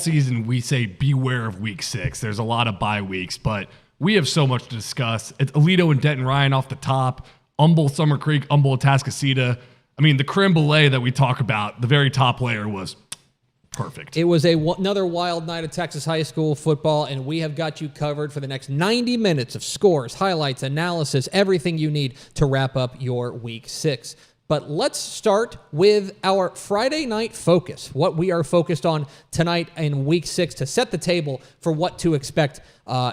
season we say beware of week 6. There's a lot of bye weeks, but we have so much to discuss. It's Aledo and Denton Ryan off the top, Humboldt Summer Creek, Humboldt Atascocita. I mean, the creme brulee that we talk about, the very top layer was perfect. It was another wild night of Texas high school football, and we have got you covered for the next 90 minutes of scores, highlights, analysis, everything you need to wrap up your week 6. But let's start with our Friday night focus, what we are focused on tonight in week 6 to set the table for what to expect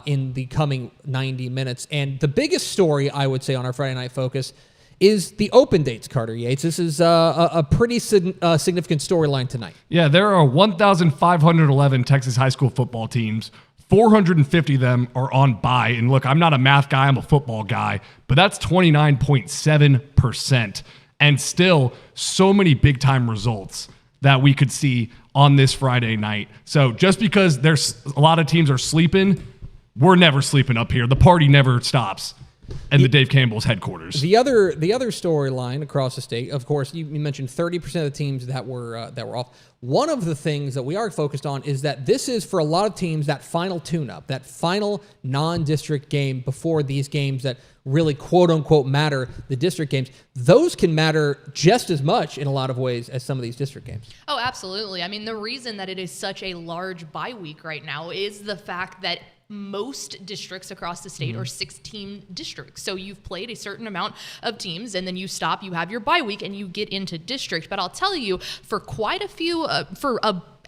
in the coming 90 minutes. And the biggest story, I would say, on our Friday night focus is the open dates, Carter Yates. This is a pretty significant storyline tonight. Yeah, there are 1,511 Texas high school football teams. 450 of them are on bye. And look, I'm not a math guy, I'm a football guy, but that's 29.7%. And still, so many big-time results that we could see on this Friday night. So just because there's a lot of teams are sleeping, we're never sleeping up here. The party never stops. And the Dave Campbell's headquarters. The other storyline across the state, of course, you mentioned 30% of the teams that were off. One of the things that we are focused on is that this is, for a lot of teams, that final tune-up, that final non-district game before these games that really quote-unquote matter, the district games. Those can matter just as much in a lot of ways as some of these district games. Oh, absolutely. I mean, the reason that it is such a large bye week right now is the fact that most districts across the state are 16 districts. So you've played a certain amount of teams and then you stop, you have your bye week and you get into district. But I'll tell you, for quite a few,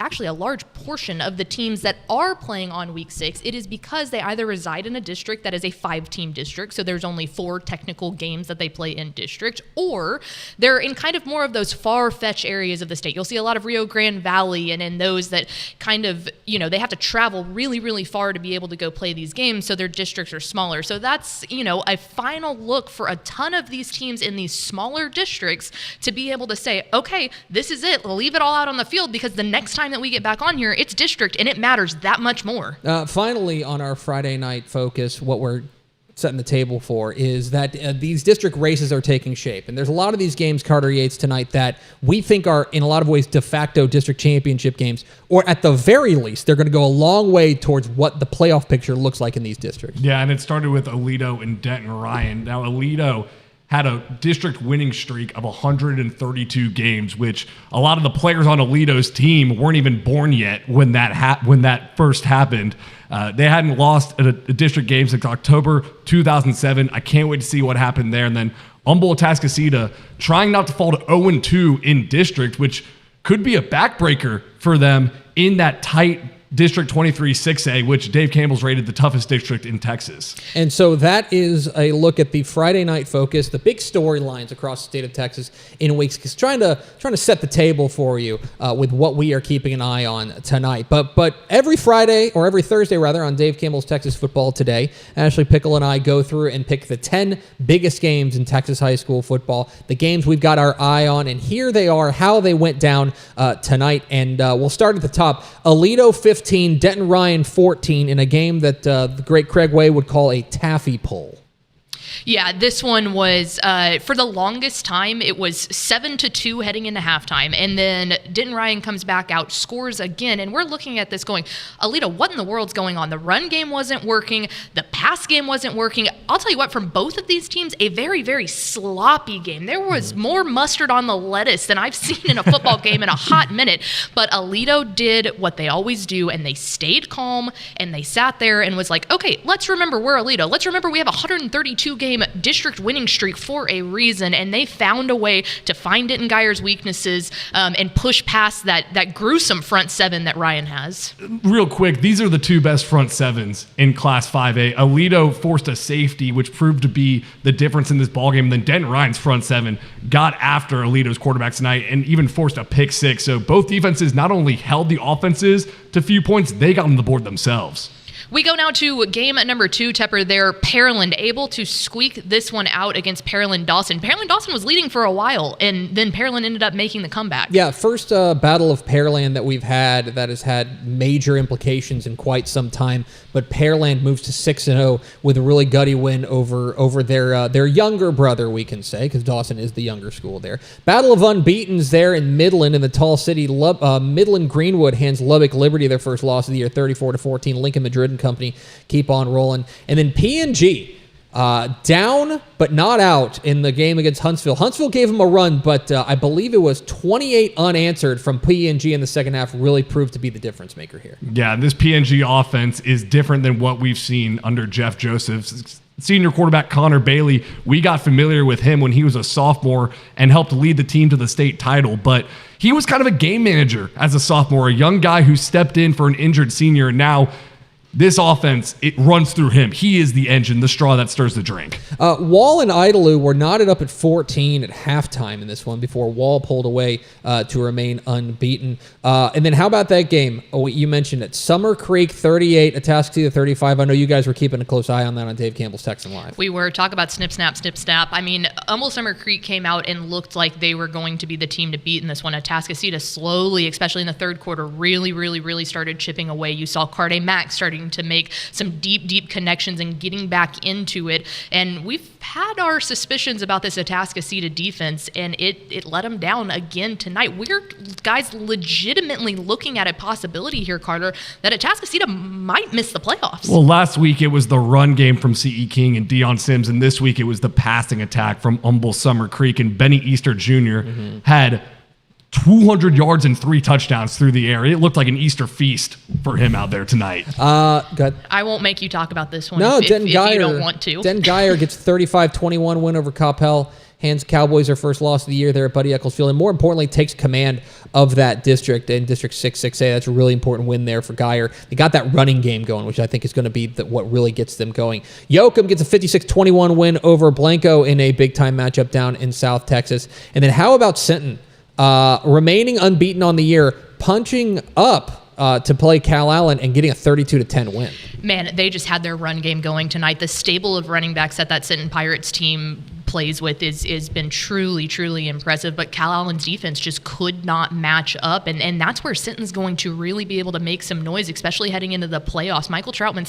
actually a large portion of the teams that are playing on week 6, it is because they either reside in a district that is a 5-team district, so there's only 4 technical games that they play in district, or they're in kind of more of those far-fetched areas of the state. You'll see a lot of Rio Grande Valley, and in those that kind of, they have to travel really, really far to be able to go play these games, so their districts are smaller. So that's, a final look for a ton of these teams in these smaller districts to be able to say, okay, this is it, leave it all out on the field, because the next time that we get back on here, it's district, and it matters that much more. Finally, on our Friday night focus, what we're setting the table for is that these district races are taking shape. And there's a lot of these games, Carter Yates, tonight that we think are, in a lot of ways, de facto district championship games, or at the very least, they're going to go a long way towards what the playoff picture looks like in these districts. Yeah, and it started with Aledo and Denton Ryan. Now, Aledo had a district winning streak of 132 games, which a lot of the players on Aledo's team weren't even born yet when that first happened. They hadn't lost a district game since October 2007. I can't wait to see what happened there. And then Humboldt Atascocita trying not to fall to 0-2 in district, which could be a backbreaker for them in that tight District 23 6A, which Dave Campbell's rated the toughest district in Texas. And so that is a look at the Friday night focus, the big storylines across the state of Texas in weeks, because trying to set the table for you with what we are keeping an eye on tonight. But every Friday, or every Thursday rather, on Dave Campbell's Texas Football Today, Ashley Pickle and I go through and pick the 10 biggest games in Texas high school football, the games we've got our eye on, and here they are, how they went down tonight. And we'll start at the top. Aledo 15, Denton Ryan 14 in a game that the great Craig Way would call a taffy pull. Yeah, this one was, for the longest time, it was 7-2 heading into halftime. And then Denton Ryan comes back out, scores again. And we're looking at this going, Aledo, what in the world's going on? The run game wasn't working. The pass game wasn't working. I'll tell you what, from both of these teams, a very, very sloppy game. There was more mustard on the lettuce than I've seen in a football game in a hot minute. But Aledo did what they always do, and they stayed calm, and they sat there and was like, okay, let's remember we're Aledo. Let's remember we have a 132-game district winning streak for a reason, and they found a way to find Denton Geyer's weaknesses and push past that gruesome front seven that Ryan has. Real quick, these are the 2 best front sevens in Class 5A. Aledo forced a safety, which proved to be the difference in this ballgame. And then Denton Ryan's front seven got after Aledo's quarterbacks tonight and even forced a pick 6. So both defenses not only held the offenses to few points, they got on the board themselves. We go now to game number 2, Tepper. There, Pearland able to squeak this one out against Pearland Dawson. Pearland Dawson was leading for a while, and then Pearland ended up making the comeback. Yeah, first Battle of Pearland that we've had that has had major implications in quite some time. But Pearland moves to 6-0 with a really gutty win over their younger brother, we can say, because Dawson is the younger school there. Battle of Unbeatens there in Midland in the Tall City. Midland Greenwood hands Lubbock Liberty their first loss of the year, 34-14. Lincoln Madrid and company keep on rolling. And then P&G down but not out in the game against Huntsville. Huntsville gave them a run, but I believe it was 28 unanswered from P&G in the second half really proved to be the difference maker here. Yeah, this P&G offense is different than what we've seen under Jeff Joseph's senior quarterback Connor Bailey. We got familiar with him when he was a sophomore and helped lead the team to the state title, but he was kind of a game manager as a sophomore, a young guy who stepped in for an injured senior, and now this offense, it runs through him. He is the engine, the straw that stirs the drink. Wall and Idalou were knotted up at 14 at halftime in this one before Wall pulled away to remain unbeaten. And then how about that game? Oh, you mentioned it. Summer Creek 38, Atascocita 35. I know you guys were keeping a close eye on that on Dave Campbell's Texan Live. We were. Talk about snip, snap, snip, snap. I mean, almost Summer Creek came out and looked like they were going to be the team to beat in this one. Atascocita slowly, especially in the third quarter, really started chipping away. You saw Carde Mack starting to make some deep connections and getting back into it. And we've had our suspicions about this Atascocita defense, and it let them down again tonight. We're, guys, legitimately looking at a possibility here, Carter, that Atascocita might miss the playoffs. Well, last week it was the run game from C.E. King and Deion Sims, and this week it was the passing attack from Humble Summer Creek, and Benny Easter Jr. had 200 yards and 3 touchdowns through the air. It looked like an Easter feast for him out there tonight. Go ahead. I won't make you talk about this one if you don't want to. Den Geyer gets 35-21 win over Coppell, hands Cowboys their first loss of the year there at Buddy Eccles Field, and more importantly, takes command of that district in District 6-6A. That's a really important win there for Geyer. They got that running game going, which I think is going to be what really gets them going. Yoakum gets a 56-21 win over Blanco in a big-time matchup down in South Texas. And then how about Sinton? Remaining unbeaten on the year, punching up to play Cal Allen and getting a 32-10 win. Man, they just had their run game going tonight. The stable of running backs that Sinton Pirates team plays with is been truly impressive, but Cal Allen's defense just could not match up, and that's where Sinton's going to really be able to make some noise, especially heading into the playoffs. Michael Troutman's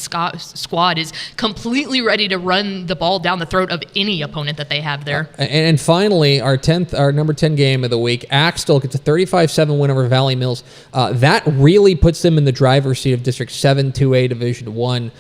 squad is completely ready to run the ball down the throat of any opponent that they have there. And finally, our number 10 game of the week, Axtell gets a 35-7 win over Valley Mills. That really puts them in the driver's seat of District 7 2A Division 1,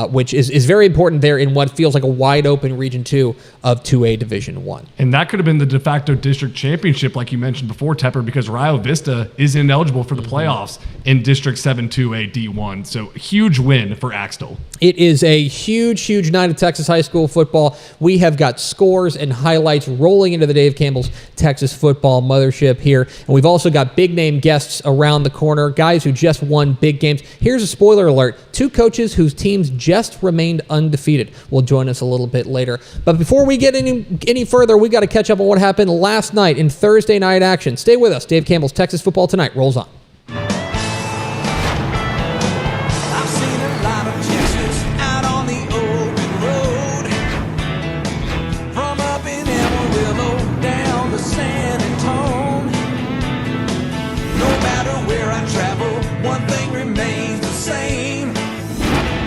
which is very important there in what feels like a wide open Region 2 of 2A Division 1. And that could have been the de facto district championship, like you mentioned before, Tepper, because Rio Vista is ineligible for the playoffs in District 7 2A D1. So huge win for Axtell. It is a huge night of Texas high school football. We have got scores and highlights rolling into the Dave Campbell's Texas football mothership here. And we've also got big name guests around the corner, guys who just won big games. Here's a spoiler alert. 2 coaches whose teams just remained undefeated will join us a little bit later. But before we get any further, we got to catch up on what happened last night in Thursday night action. Stay with us. Dave Campbell's Texas Football Tonight rolls on. I've seen a lot of Texas out on the open road, from up in Amarillo down to San Antone. No matter where I travel, one thing remains the same.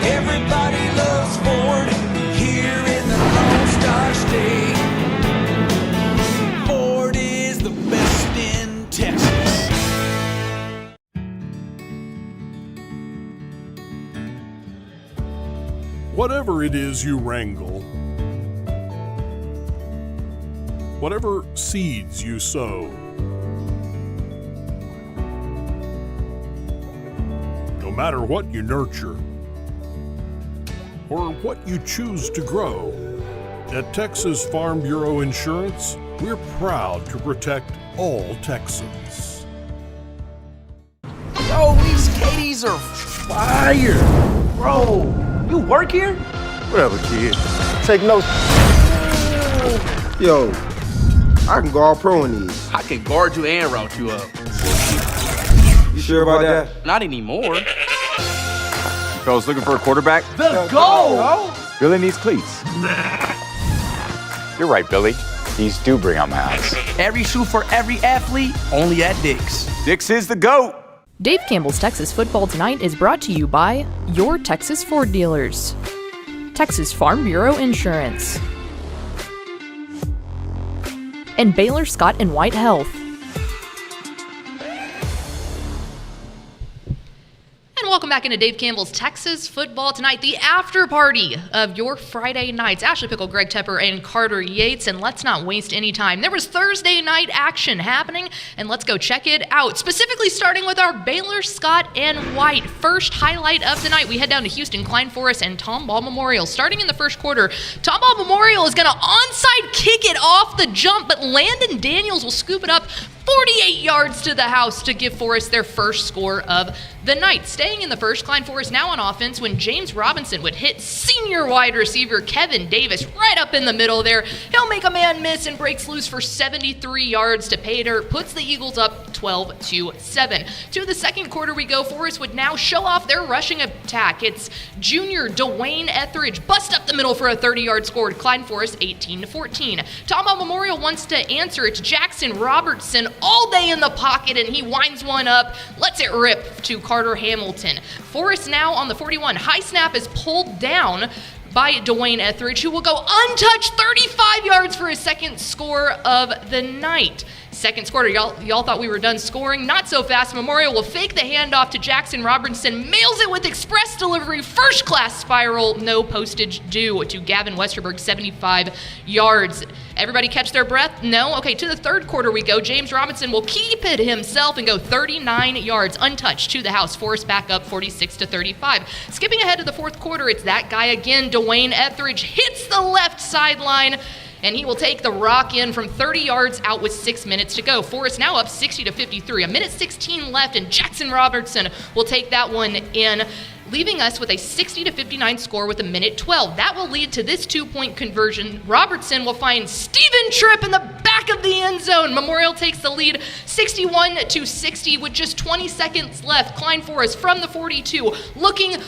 Everybody loves Ford here in the Lone Star State. Ford is the best in Texas. Whatever it is you wrangle, whatever seeds you sow, no matter what you nurture or what you choose to grow, at Texas Farm Bureau Insurance, we're proud to protect all Texans. Yo, these Katie's are fire. Bro, you work here? Whatever, kid. Take notes. Yo, I can go all pro in these. I can guard you and route you up. You sure about that? Not anymore. Fellas looking for a quarterback? The goal! Billy needs cleats. You're right, Billy. These do bring out my eyes. Every shoe for every athlete, only at Dick's. Dick's is the GOAT. Dave Campbell's Texas Football Tonight is brought to you by your Texas Ford dealers, Texas Farm Bureau Insurance, and Baylor Scott & White Health. And welcome back into Dave Campbell's Texas Football Tonight, the after party of your Friday nights. Ashley Pickle, Greg Tepper, and Carter Yates. And let's not waste any time. There was Thursday night action happening, and let's go check it out. Specifically starting with our Baylor Scott & White. First highlight of the night, we head down to Houston, Klein Forest, and Tomball Memorial. Starting in the first quarter, Tomball Memorial is going to onside kick it off the jump, but Landon Daniels will scoop it up 48 yards to the house to give Forest their first score of the night. Staying in the first, Klein Forest now on offense when James Robinson would hit senior wide receiver Kevin Davis right up in the middle there. He'll make a man miss and breaks loose for 73 yards to pay dirt, puts the Eagles up 12-7. To the second quarter we go. Forest would now show off their rushing attack. It's junior Dwayne Etheridge bust up the middle for a 30-yard score. Klein Forest 18-14. Tomball Memorial wants to answer. It's Jackson Robertson all day in the pocket, and he winds one up, lets it rip to Carter Hamilton. Forest now on the 41. High snap is pulled down by Dwayne Etheridge, who will go untouched 35 yards for his second score of the night. Second quarter, y'all thought we were done scoring? Not so fast. Memorial will fake the handoff to Jackson Robertson, mails it with express delivery, first class spiral, no postage due to Gavin Westerberg, 75 yards. Everybody catch their breath? No? Okay, to the third quarter we go. James Robinson will keep it himself and go 39 yards untouched to the house. Forest back up 46-35. Skipping ahead to the fourth quarter, it's that guy again. Dwayne Etheridge hits the left sideline, and he will take the rock in from 30 yards out with 6 minutes to go. Forest now up 60-53. A minute 16 left, and Jackson Robertson will take that one in, leaving us with a 60-59 score with a minute 12. That will lead to this 2-point conversion. Robertson will find Steven Tripp in the back of the end zone. Memorial takes the lead 61-60 with just 20 seconds left. Klein Forest from the 42, looking. Can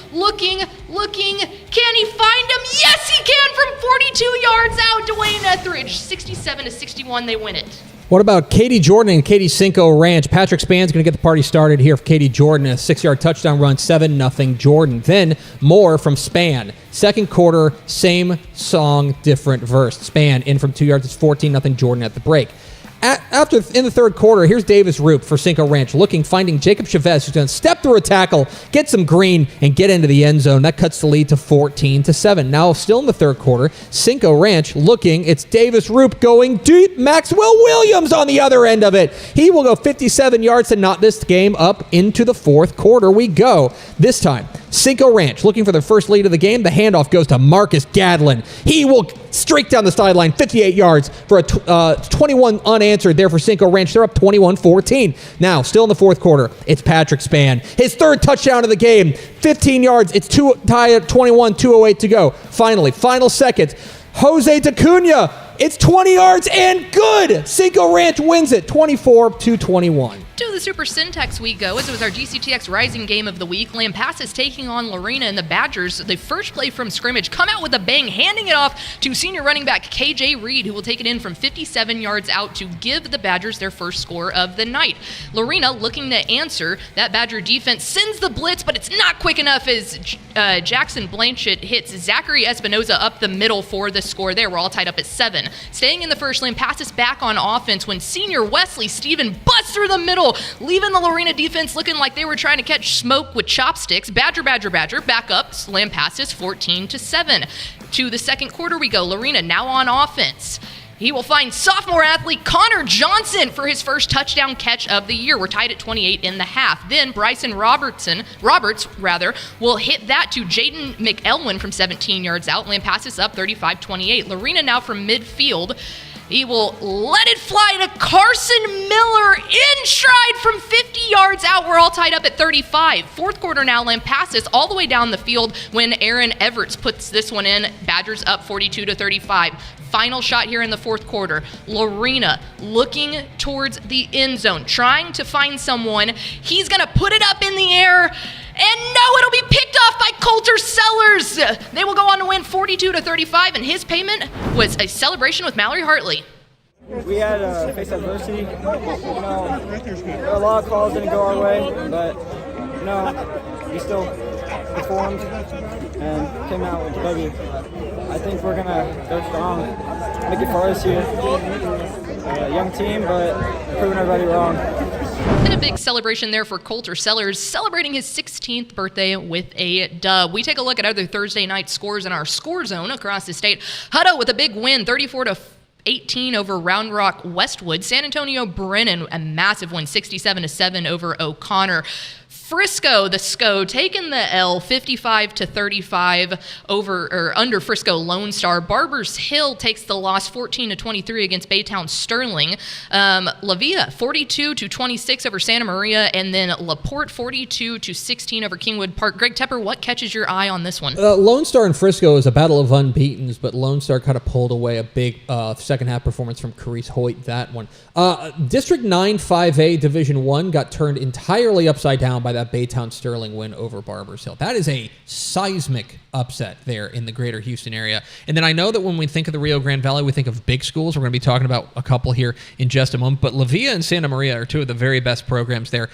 he find him? Yes, he can from 42 yards out. Dwayne Etheridge, 67-61, they win it. What about Katie Jordan and Katie Cinco Ranch? Patrick Span's going to get the party started here for Katie Jordan. A 6-yard touchdown run, 7-0 Jordan. Then more from Span. Second quarter, same song, different verse. Span in from 2 yards. It's 14-0 Jordan at the break. In the third quarter, here's Davis Roop for Cinco Ranch, finding Jacob Chavez, who's going to step through a tackle, get some green, and get into the end zone. That cuts the lead to 14-7. Now, still in the third quarter, Cinco Ranch it's Davis Roop going deep. Maxwell Williams on the other end of it. He will go 57 yards to knot this game up into the fourth quarter. We go. This time, Cinco Ranch looking for their first lead of the game. The handoff goes to Marcus Gadlin. He will streak down the sideline, 58 yards for a 21 unanswered there for Cinco Ranch. They're up 21-14. Now, still in the fourth quarter, it's Patrick Span. His third touchdown of the game, 15 yards. It's tie at 21, 2:08 to go. Finally, final seconds. Jose DeCunha. It's 20 yards and good. Cinco Ranch wins it, 24-21. To the Super Syntax we go, as it was our GCTX Rising Game of the Week. Lampasas taking on Lorena, and the Badgers, the first play from scrimmage, come out with a bang, handing it off to senior running back KJ Reed, who will take it in from 57 yards out to give the Badgers their first score of the night. Lorena looking to answer. That Badger defense sends the blitz, but it's not quick enough as Jackson Blanchett hits Zachary Espinoza up the middle for the score there. We're all tied up at 7. Staying in the first, Lampasas back on offense when senior Wesley Stephen busts through the middle, leaving the Lorena defense looking like they were trying to catch smoke with chopsticks. Badger, back up. Lampasas 14-7. To the second quarter we go. Lorena now on offense. He will find sophomore athlete Connor Johnson for his first touchdown catch of the year. We're tied at 28 in the half. Then Bryson Roberts will hit that to Jaden McElwin from 17 yards out. Lampasas up 35-28. Lorena now from midfield. He will let it fly to Carson Miller in stride from 50 yards out. We're all tied up at 35. Fourth quarter now, Lampasas all the way down the field when Aaron Everts puts this one in. Badgers up 42-35. Final shot here in the fourth quarter. Lorena looking towards the end zone, trying to find someone. He's going to put it up in the air. And no, it'll be picked off by Coulter Sellers. They will go on to win 42-35, and his payment was a celebration with Mallory Hartley. We had to face adversity. You know, a lot of calls didn't go our way, but you know, we still performed and came out with the W. I think we're gonna go strong, make it far this year. Young team, but proving everybody wrong. And a big celebration there for Coulter Sellers, celebrating his 16th birthday with a dub. We take a look at other Thursday night scores in our score zone across the state. Hutto with a big win, 34-18 over Round Rock Westwood. San Antonio Brennan, a massive win, 67-7 over O'Connor. Frisco, the SCO, taking the L 55-35 under Frisco Lone Star. Barbers Hill takes the loss 14-23 against Baytown Sterling. La Villa 42-26 over Santa Maria, and then LaPorte 42-16 over Kingwood Park. Greg Tepper, what catches your eye on this one? Lone Star and Frisco is a battle of unbeatens, but Lone Star kind of pulled away a big second half performance from Carice Hoyt, that one. District 9 5A Division 1 got turned entirely upside down by that Baytown Sterling win over Barbers Hill. That is a seismic upset there in the greater Houston area. And then I know that when we think of the Rio Grande Valley, we think of big schools. We're going to be talking about a couple here in just a moment. But La Villa and Santa Maria are two of the very best programs there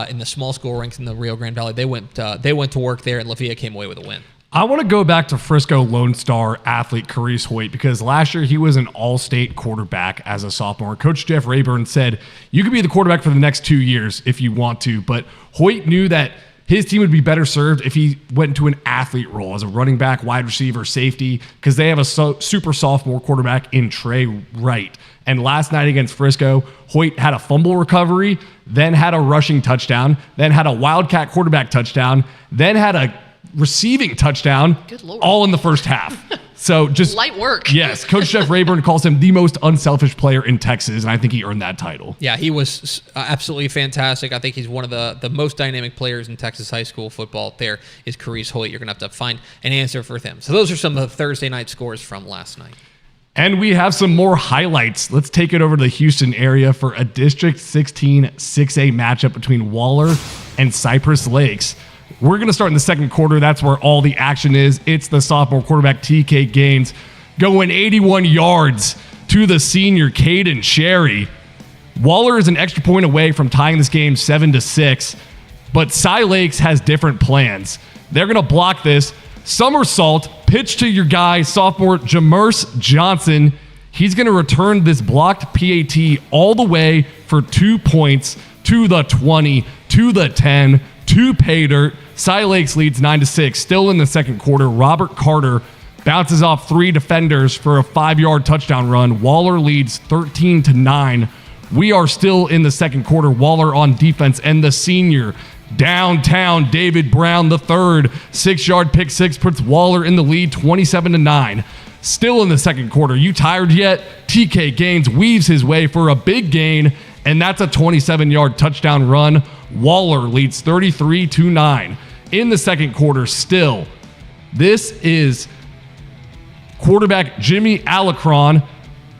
in the small school ranks in the Rio Grande Valley. They went to work there, and La Villa came away with a win. I want to go back to Frisco Lone Star athlete Carice Hoyt, because last year he was an all-state quarterback as a sophomore. Coach Jeff Rayburn said, you could be the quarterback for the next 2 years if you want to, but Hoyt knew that his team would be better served if he went into an athlete role as a running back, wide receiver, safety, because they have a super sophomore quarterback in Trey Wright. And last night against Frisco, Hoyt had a fumble recovery, then had a rushing touchdown, then had a Wildcat quarterback touchdown, then had a receiving touchdown, all in the first half. So just light work. Yes, Coach Jeff Rayburn calls him the most unselfish player in Texas, and I think he earned that title. Yeah, he was absolutely fantastic. I think he's one of the most dynamic players in Texas high school football. There is Carice Hoyt. You're going to have to find an answer for him. So those are some of the Thursday night scores from last night. And we have some more highlights. Let's take it over to the Houston area for a District 16 6A matchup between Waller and Cypress Lakes. We're going to start in the second quarter. That's where all the action is. It's the sophomore quarterback, TK Gaines, going 81 yards to the senior, Caden Sherry. Waller is an extra point away from tying this game 7-6, but Cy Lakes has different plans. They're going to block this. Somersault, pitch to your guy, sophomore Jamerce Johnson. He's going to return this blocked PAT all the way for 2 points to the 20, to the 10, to pay dirt. Cy Lakes leads 9-6. Still in the second quarter, Robert Carter bounces off 3 defenders for a 5-yard touchdown run. Waller leads 13-9. We are still in the second quarter. Waller on defense, and the senior downtown David Brown the third 6-yard pick six puts Waller in the lead 27-9. Still in the second quarter. You tired yet? TK Gaines weaves his way for a big gain, and that's a 27-yard touchdown run. Waller leads 33-9. In the second quarter still, this is quarterback Jimmy Alacron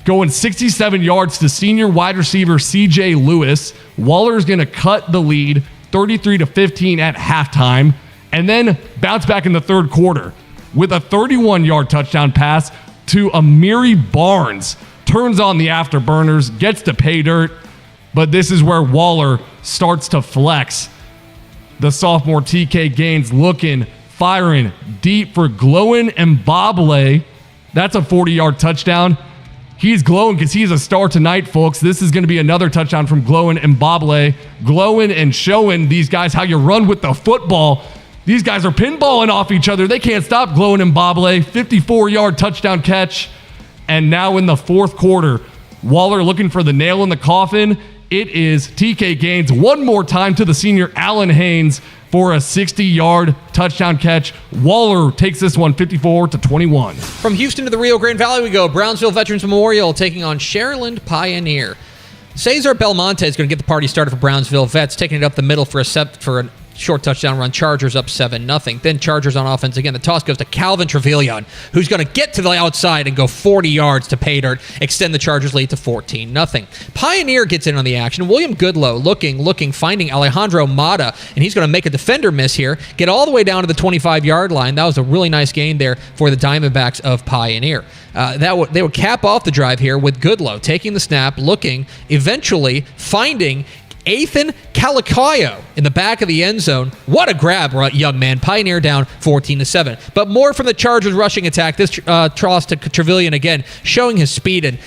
going 67 yards to senior wide receiver CJ Lewis. Waller's going to cut the lead 33-15 at halftime, and then bounce back in the third quarter with a 31-yard touchdown pass to Amiri Barnes. Turns on the afterburners, gets to pay dirt, but this is where Waller starts to flex. The sophomore TK Gaines looking, firing deep for Glowin Mbable. That's a 40-yard touchdown. He's glowing because he's a star tonight, folks. This is going to be another touchdown from Glowin Mbable. Glowing and showing these guys how you run with the football. These guys are pinballing off each other. They can't stop Glowin Mbable. 54-yard touchdown catch. And now in the fourth quarter, Waller looking for the nail in the coffin. It is TK Gaines one more time to the senior Allen Haynes for a 60-yard touchdown catch. Waller takes this one 54-21. From Houston to the Rio Grande Valley we go. Brownsville Veterans Memorial taking on Sharyland Pioneer. Cesar Belmonte is going to get the party started for Brownsville Vets, taking it up the middle for a Short touchdown run. Chargers up 7-0. Then Chargers on offense again. The toss goes to Calvin Trevilian, who's going to get to the outside and go 40 yards to pay dirt, extend the Chargers lead to 14-0. Pioneer gets in on the action. William Goodlow looking, finding Alejandro Mata, and he's going to make a defender miss here, get all the way down to the 25-yard line. That was a really nice gain there for the Diamondbacks of Pioneer. They would cap off the drive here with Goodlow taking the snap, looking, eventually finding Ethan Calicayo in the back of the end zone. What a grab, young man. Pioneer down 14-7. But more from the Chargers rushing attack. This toss to Trevilian again, showing his speed and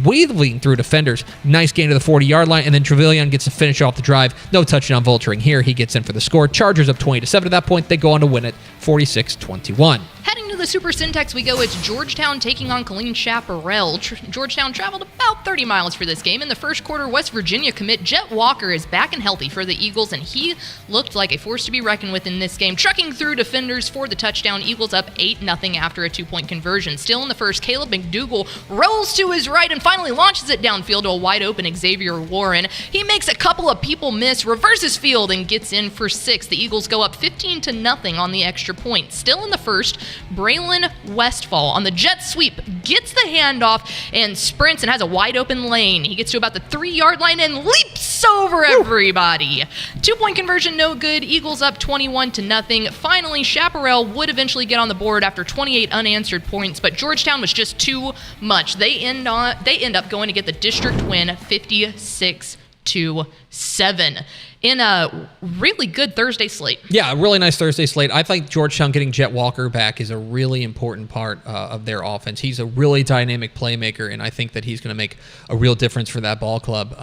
weaving through defenders. Nice gain to the 40-yard line, and then Trevilian gets to finish off the drive. No touchdown vulturing here. He gets in for the score. Chargers up 20-7. At that point, they go on to win it 46-21. Heading to the Super Syntax we go. It's Georgetown taking on Colleen Chaparral. Georgetown traveled about 30 miles for this game. In the first quarter, West Virginia commit Jet Walker is back and healthy for the Eagles, and he looked like a force to be reckoned with in this game, trucking through defenders for the touchdown. Eagles up 8-0 after a 2-point conversion. Still in the first, Caleb McDougal rolls to his right and finally launches it downfield to a wide-open Xavier Warren. He makes a couple of people miss, reverses field, and gets in for 6. The Eagles go up 15-0 on the extra point. Still in the first, Braylon Westfall on the jet sweep gets the handoff and sprints and has a wide-open lane. He gets to about the 3-yard line and leaps over everybody. 2-point conversion, no good. Eagles up 21-0. Finally, Chaparral would eventually get on the board after 28 unanswered points, but Georgetown was just too much. They end up going to get the district win 56-7 in a really good Thursday slate. Yeah, a really nice Thursday slate. I think Georgetown getting Jet Walker back is a really important part of their offense. He's a really dynamic playmaker, and I think that he's going to make a real difference for that ball club.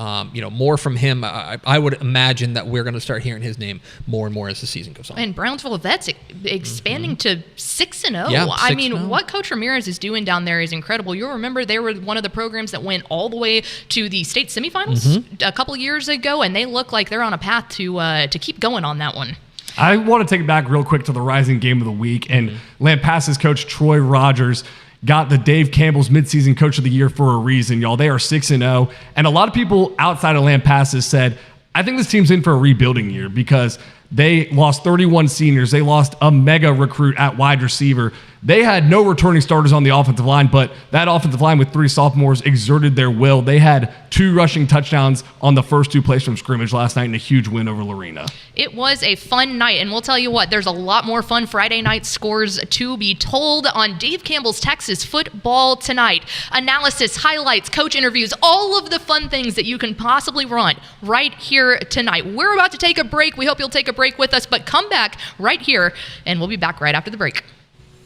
More from him. I would imagine that we're going to start hearing his name more and more as the season goes on. And Brownsville Vets expanding to 6-0. Yeah, I mean, what Coach Ramirez is doing down there is incredible. You'll remember they were one of the programs that went all the way to the state semifinals a couple of years ago, and they look like they're on a path to keep going on that one. I want to take it back real quick to the Rising Game of the Week, and Lampasas coach Troy Rogers got the Dave Campbell's midseason Coach of the Year for a reason, y'all. They are 6-0, and a lot of people outside of Lampasas said, I think this team's in for a rebuilding year because they lost 31 seniors. They lost a mega recruit at wide receiver. They had no returning starters on the offensive line, but that offensive line with 3 sophomores exerted their will. They had 2 rushing touchdowns on the first 2 plays from scrimmage last night in a huge win over Lorena. It was a fun night, and we'll tell you what, there's a lot more fun Friday night scores to be told on Dave Campbell's Texas Football Tonight. Analysis, highlights, coach interviews, all of the fun things that you can possibly run right here tonight. We're about to take a break. We hope you'll take a break with us, but come back right here, and we'll be back right after the break.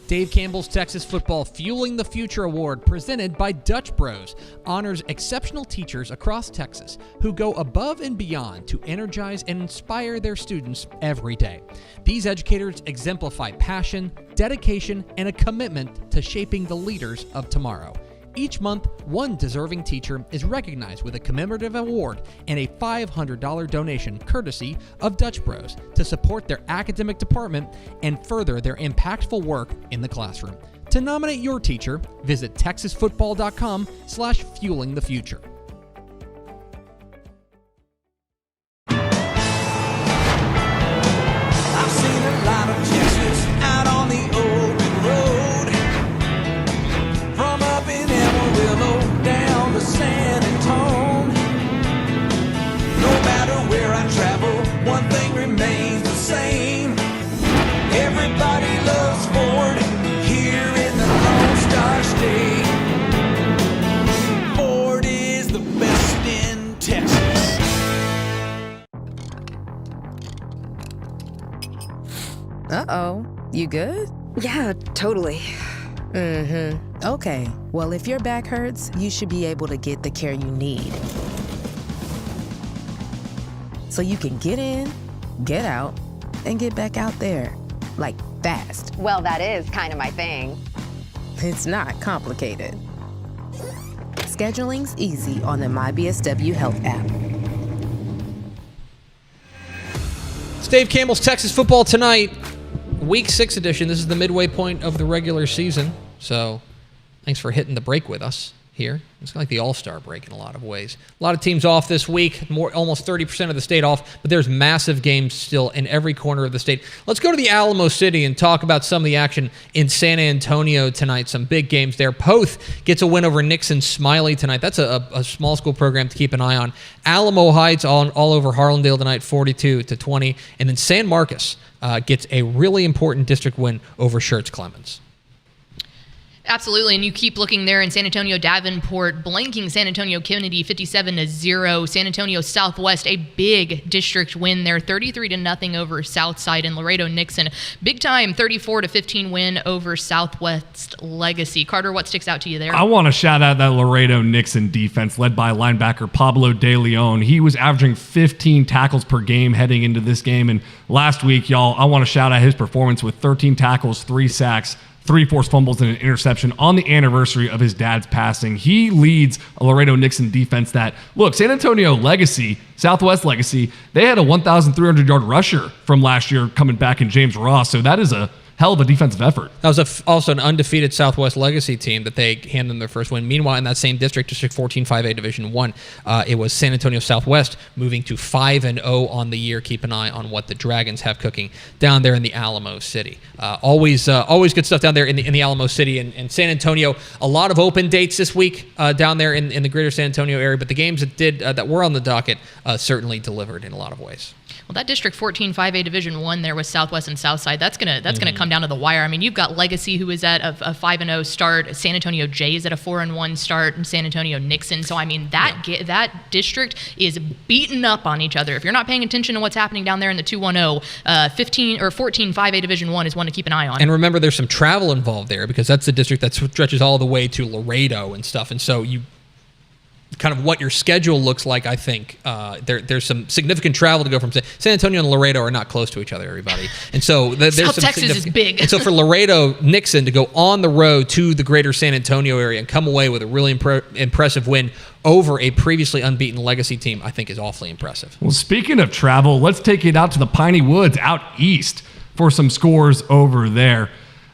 Dave Campbell's Texas Football Fueling the Future Award, presented by Dutch Bros, honors exceptional teachers across Texas who go above and beyond to energize and inspire their students every day. These educators exemplify passion, dedication, and a commitment to shaping the leaders of tomorrow. Each month, one deserving teacher is recognized with a commemorative award and a $500 donation courtesy of Dutch Bros to support their academic department and further their impactful work in the classroom. To nominate your teacher, visit texasfootball.com/fuelingthefuture. I've seen a lot of Texas out on the open road. From up in Amarillo down to San Antonio. No matter where I travel, one thing remains the same. Everybody loves Ford here in the Lone Star State. Ford is the best in Texas. Uh-oh. You good? Yeah, totally. Okay. Well, if your back hurts, you should be able to get the care you need. So you can get in, get out, and get back out there. Like, fast. Well, that is kind of my thing. It's not complicated. Scheduling's easy on the MyBSW Health app. It's Dave Campbell's Texas Football Tonight, Week 6 edition. This is the midway point of the regular season, so thanks for hitting the break with us. here. It's like the All-Star break in a lot of ways. A lot of teams off this week, almost 30% of the state off, but there's massive games still in every corner of the state. Let's go to the Alamo City and talk about some of the action in San Antonio tonight. Some big games there. Poth gets a win over Nixon Smiley tonight. That's a small school program to keep an eye on. Alamo Heights all over Harlandale tonight, 42-20. And then San Marcos gets a really important district win over Schertz Clemens. Absolutely, and you keep looking there in San Antonio Davenport, blanking San Antonio Kennedy 57-0. San Antonio Southwest, a big district win there, 33-0 over Southside, and Laredo Nixon, big time 34-15 win over Southwest Legacy. Carter, what sticks out to you there? I want to shout out that Laredo Nixon defense led by linebacker Pablo De Leon. He was averaging 15 tackles per game heading into this game, and last week, y'all, I want to shout out his performance with 13 tackles, 3 sacks, 3 forced fumbles, and an interception on the anniversary of his dad's passing. He leads a Laredo Nixon defense that, look, San Antonio Legacy, Southwest Legacy, they had a 1,300-yard rusher from last year coming back in James Ross, so that is a hell of a defensive effort. That was also an undefeated Southwest Legacy team that they handed them their first win. Meanwhile, in that same district, District 14 5A Division 1, it was San Antonio Southwest moving to 5-0 on the year. Keep an eye on what the Dragons have cooking down there in the Alamo City. Always good stuff down there in the Alamo City and San Antonio. A lot of open dates this week down there in the greater San Antonio area, but the games that were on the docket certainly delivered in a lot of ways. Well, that District 14 5A Division 1 there with Southwest and Southside, that's gonna come down to the wire. I mean, you've got Legacy, who is at a 5-0 start. San Antonio Jays at a 4-1 start, and San Antonio Nixon. So I mean, that district is beaten up on each other. If you're not paying attention to what's happening down there in the 2-1-0, 15 or 14 5A Division 1 is one to keep an eye on. And remember, there's some travel involved there because that's the district that stretches all the way to Laredo and stuff. And so kind of what your schedule looks like, I think there's some significant travel to go from San Antonio and Laredo are not close to each other, everybody, and so there's South some Texas is big. And so for Laredo Nixon to go on the road to the greater San Antonio area and come away with a really impressive win over a previously unbeaten Legacy team, I think is awfully impressive. Well, speaking of travel, let's take it out to the Piney Woods out east for some scores over there.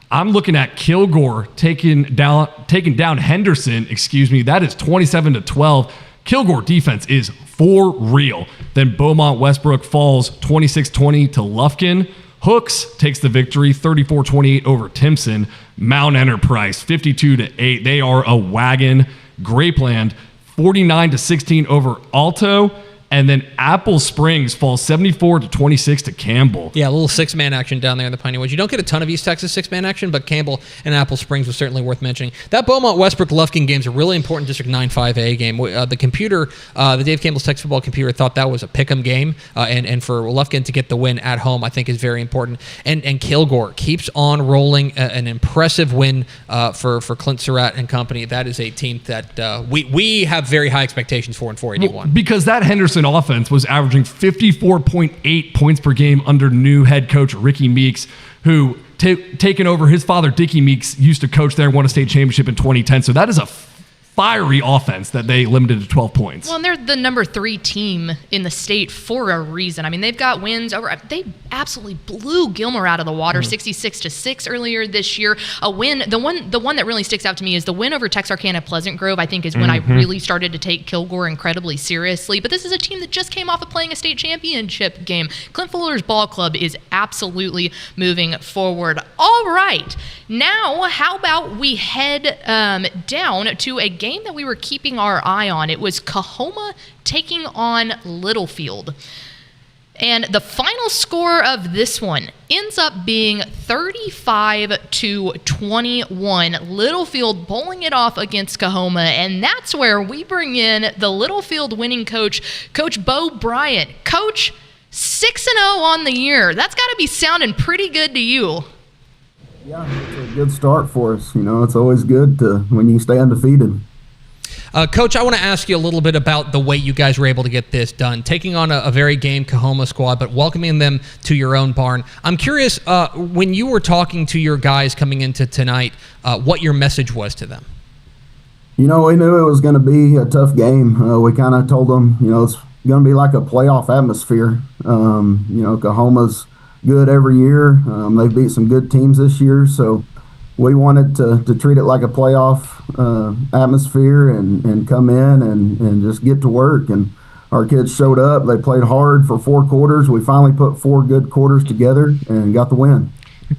I'm looking at Kilgore taking down Henderson. That is 27-12. Kilgore defense is for real. Then Beaumont Westbrook falls 26-20 to Lufkin. Hooks takes the victory 34-28 over Timpson. Mount Enterprise 52-8. They are a wagon. Grapeland 49-16 over Alto. And then Apple Springs falls 74-26 to Campbell. Yeah, a little six-man action down there in the Piney Woods. You don't get a ton of East Texas six-man action, but Campbell and Apple Springs was certainly worth mentioning. That Beaumont-Westbrook-Lufkin game is a really important District 9 5A game. The Dave Campbell's Texas football computer thought that was a pick'em game, and for Lufkin to get the win at home, I think is very important. And Kilgore keeps on rolling, an impressive win for Clint Surratt and company. That is a team that we have very high expectations for in 481. Well, because that Henderson offense was averaging 54.8 points per game under new head coach Ricky Meeks, who taken over his father Dickie Meeks used to coach there and won a state championship in 2010. So that is a fiery offense that they limited to 12 points. Well, and they're the number 3 team in the state for a reason. I mean, they've got wins over. They absolutely blew Gilmer out of the water, 66-6 earlier this year. A win. The one that really sticks out to me is the win over Texarkana Pleasant Grove. I think is when I really started to take Kilgore incredibly seriously. But this is a team that just came off of playing a state championship game. Clint Fuller's ball club is absolutely moving forward. All right, now how about we head down to a game that we were keeping our eye on. It was Coahoma taking on Littlefield. And the final score of this one ends up being 35-21. Littlefield pulling it off against Coahoma. And that's where we bring in the Littlefield winning coach, Coach Bo Bryant. Coach, 6-0 on the year. That's got to be sounding pretty good to you. Yeah, it's a good start for us. It's always good when you stay undefeated. Coach, I want to ask you a little bit about the way you guys were able to get this done, taking on a very game Coahoma squad, but welcoming them to your own barn. I'm curious, when you were talking to your guys coming into tonight, what your message was to them. We knew it was going to be a tough game. We kind of told them, it's going to be like a playoff atmosphere. Coahoma's good every year. They've beat some good teams this year, so we wanted to treat it like a playoff atmosphere and come in and just get to work. And our kids showed up. They played hard for 4 quarters. We finally put 4 good quarters together and got the win.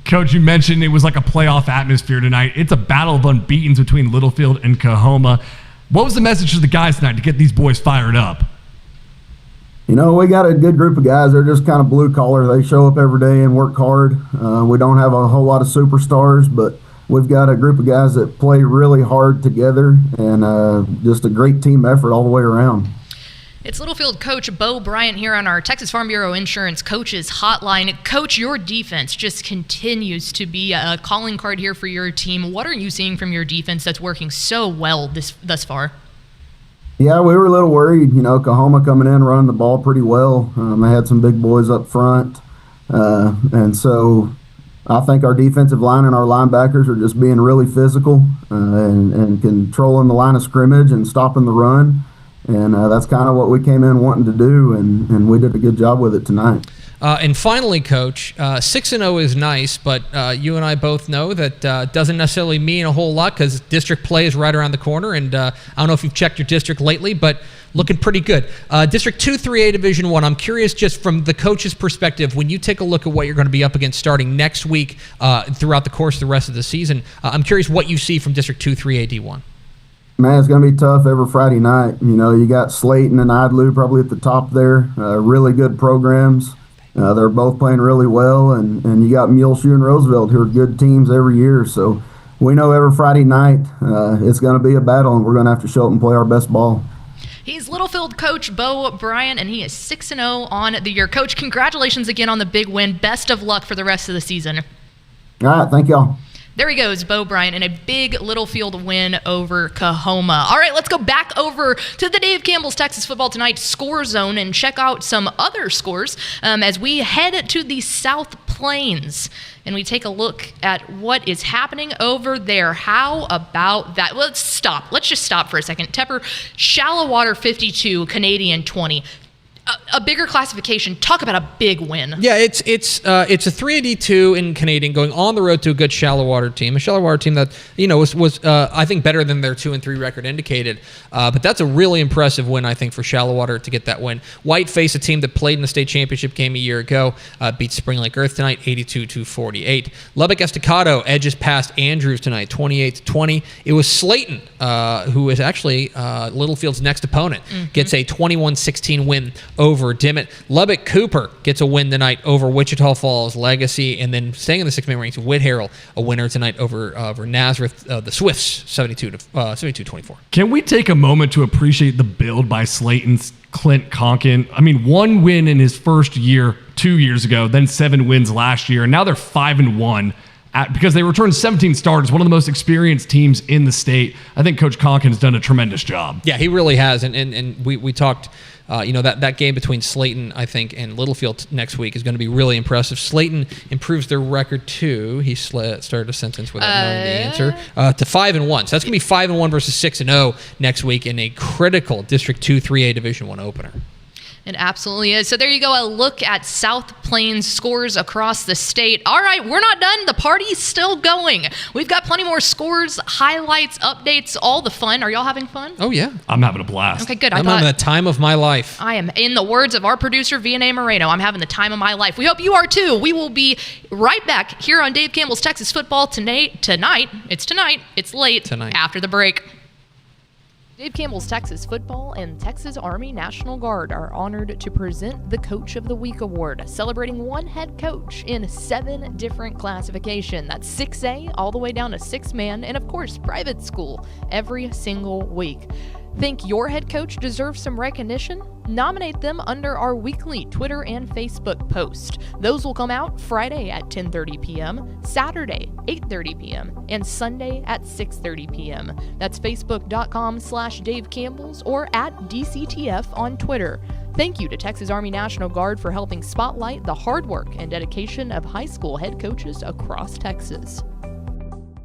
Coach, you mentioned it was like a playoff atmosphere tonight. It's a battle of unbeatens between Littlefield and Coahoma. What was the message to the guys tonight to get these boys fired up? We got a good group of guys. They're just kind of blue collar. They show up every day and work hard. We don't have a whole lot of superstars, but we've got a group of guys that play really hard together, and just a great team effort all the way around. It's Littlefield coach Bo Bryant here on our Texas Farm Bureau Insurance Coaches Hotline. Coach, your defense just continues to be a calling card here for your team. What are you seeing from your defense that's working so well thus far? Yeah, we were a little worried. Coahoma coming in, running the ball pretty well. They had some big boys up front. And so I think our defensive line and our linebackers are just being really physical and controlling the line of scrimmage and stopping the run. And that's kind of what we came in wanting to do, and we did a good job with it tonight. And finally, Coach, 6-0 is nice, but you and I both know that doesn't necessarily mean a whole lot because district play is right around the corner. And I don't know if you've checked your district lately, but looking pretty good. District 2 3A Division 1, I'm curious just from the coach's perspective, when you take a look at what you're going to be up against starting next week throughout the course of the rest of the season, I'm curious what you see from District 2 3A D1. Man, it's going to be tough every Friday night. You got Slayton and Idlew probably at the top there. Really good programs. They're both playing really well. And you got Muleshoe and Roosevelt, who are good teams every year. So we know every Friday night it's going to be a battle, and we're going to have to show up and play our best ball. He's Littlefield coach Bo Bryant, and he is 6-0 on the year. Coach, congratulations again on the big win. Best of luck for the rest of the season. All right, thank y'all. There he goes, Bo Bryant, in a big Littlefield win over Coahoma. All right, let's go back over to the Dave Campbell's Texas Football Tonight score zone and check out some other scores as we head to the South Plains and we take a look at what is happening over there. How about that? Let's stop. Let's just stop for a second. Tepper, Shallow Water 52, Canadian 20. A bigger classification. Talk about a big win. Yeah, it's a 382 in Canadian going on the road to a good Shallow Water team. A Shallow Water team that was I think better than their 2-3 record indicated. But that's a really impressive win, I think, for Shallow Water to get that win. Whiteface, a team that played in the state championship game a year ago, beat Spring Lake Earth tonight, 82-48. Lubbock Estacado edges past Andrews tonight, 28-20. It was Slayton, who is actually Littlefield's next opponent, gets a 21-16 win over Dimmitt. Lubbock Cooper gets a win tonight over Wichita Falls Legacy, and then staying in the 6-man ranks, Whit Harrell, a winner tonight over Nazareth, the Swifts, 72-24. Can we take a moment to appreciate the build by Slayton's Clint Conkin? I mean, 1 win in his first year 2 years ago, then 7 wins last year, and now they're 5-1. Because they returned 17 starters, one of the most experienced teams in the state. I think Coach Conkin has done a tremendous job. Yeah, he really has, and we talked. That game between Slayton, I think, and Littlefield next week is going to be really impressive. Slayton improves their record to, he started a sentence without knowing the answer, to 5-1. So that's going to be 5-1 versus 6-0 next week in a critical District 2 3A Division 1 opener. It absolutely is. So there you go, a look at South Plains scores across the state. All right, we're not done. The party's still going. We've got plenty more scores, highlights, updates, all the fun. Are y'all having fun? Oh, yeah. I'm having a blast. Okay, good. I'm having the time of my life. I am, in the words of our producer, Vianney Moreno, I'm having the time of my life. We hope you are too. We will be right back here on Dave Campbell's Texas Football tonight. It's late. Tonight. After the break. Dave Campbell's Texas Football and Texas Army National Guard are honored to present the Coach of the Week Award, celebrating one head coach in 7 different classifications. That's 6A all the way down to 6-man, and of course, private school every single week. Think your head coach deserves some recognition? Nominate them under our weekly Twitter and Facebook post. Those will come out Friday at 10:30 p.m., Saturday 8:30 p.m., and Sunday at 6:30 p.m. That's facebook.com/Dave Campbell's or at DCTF on Twitter. Thank you to Texas Army National Guard for helping spotlight the hard work and dedication of high school head coaches across Texas.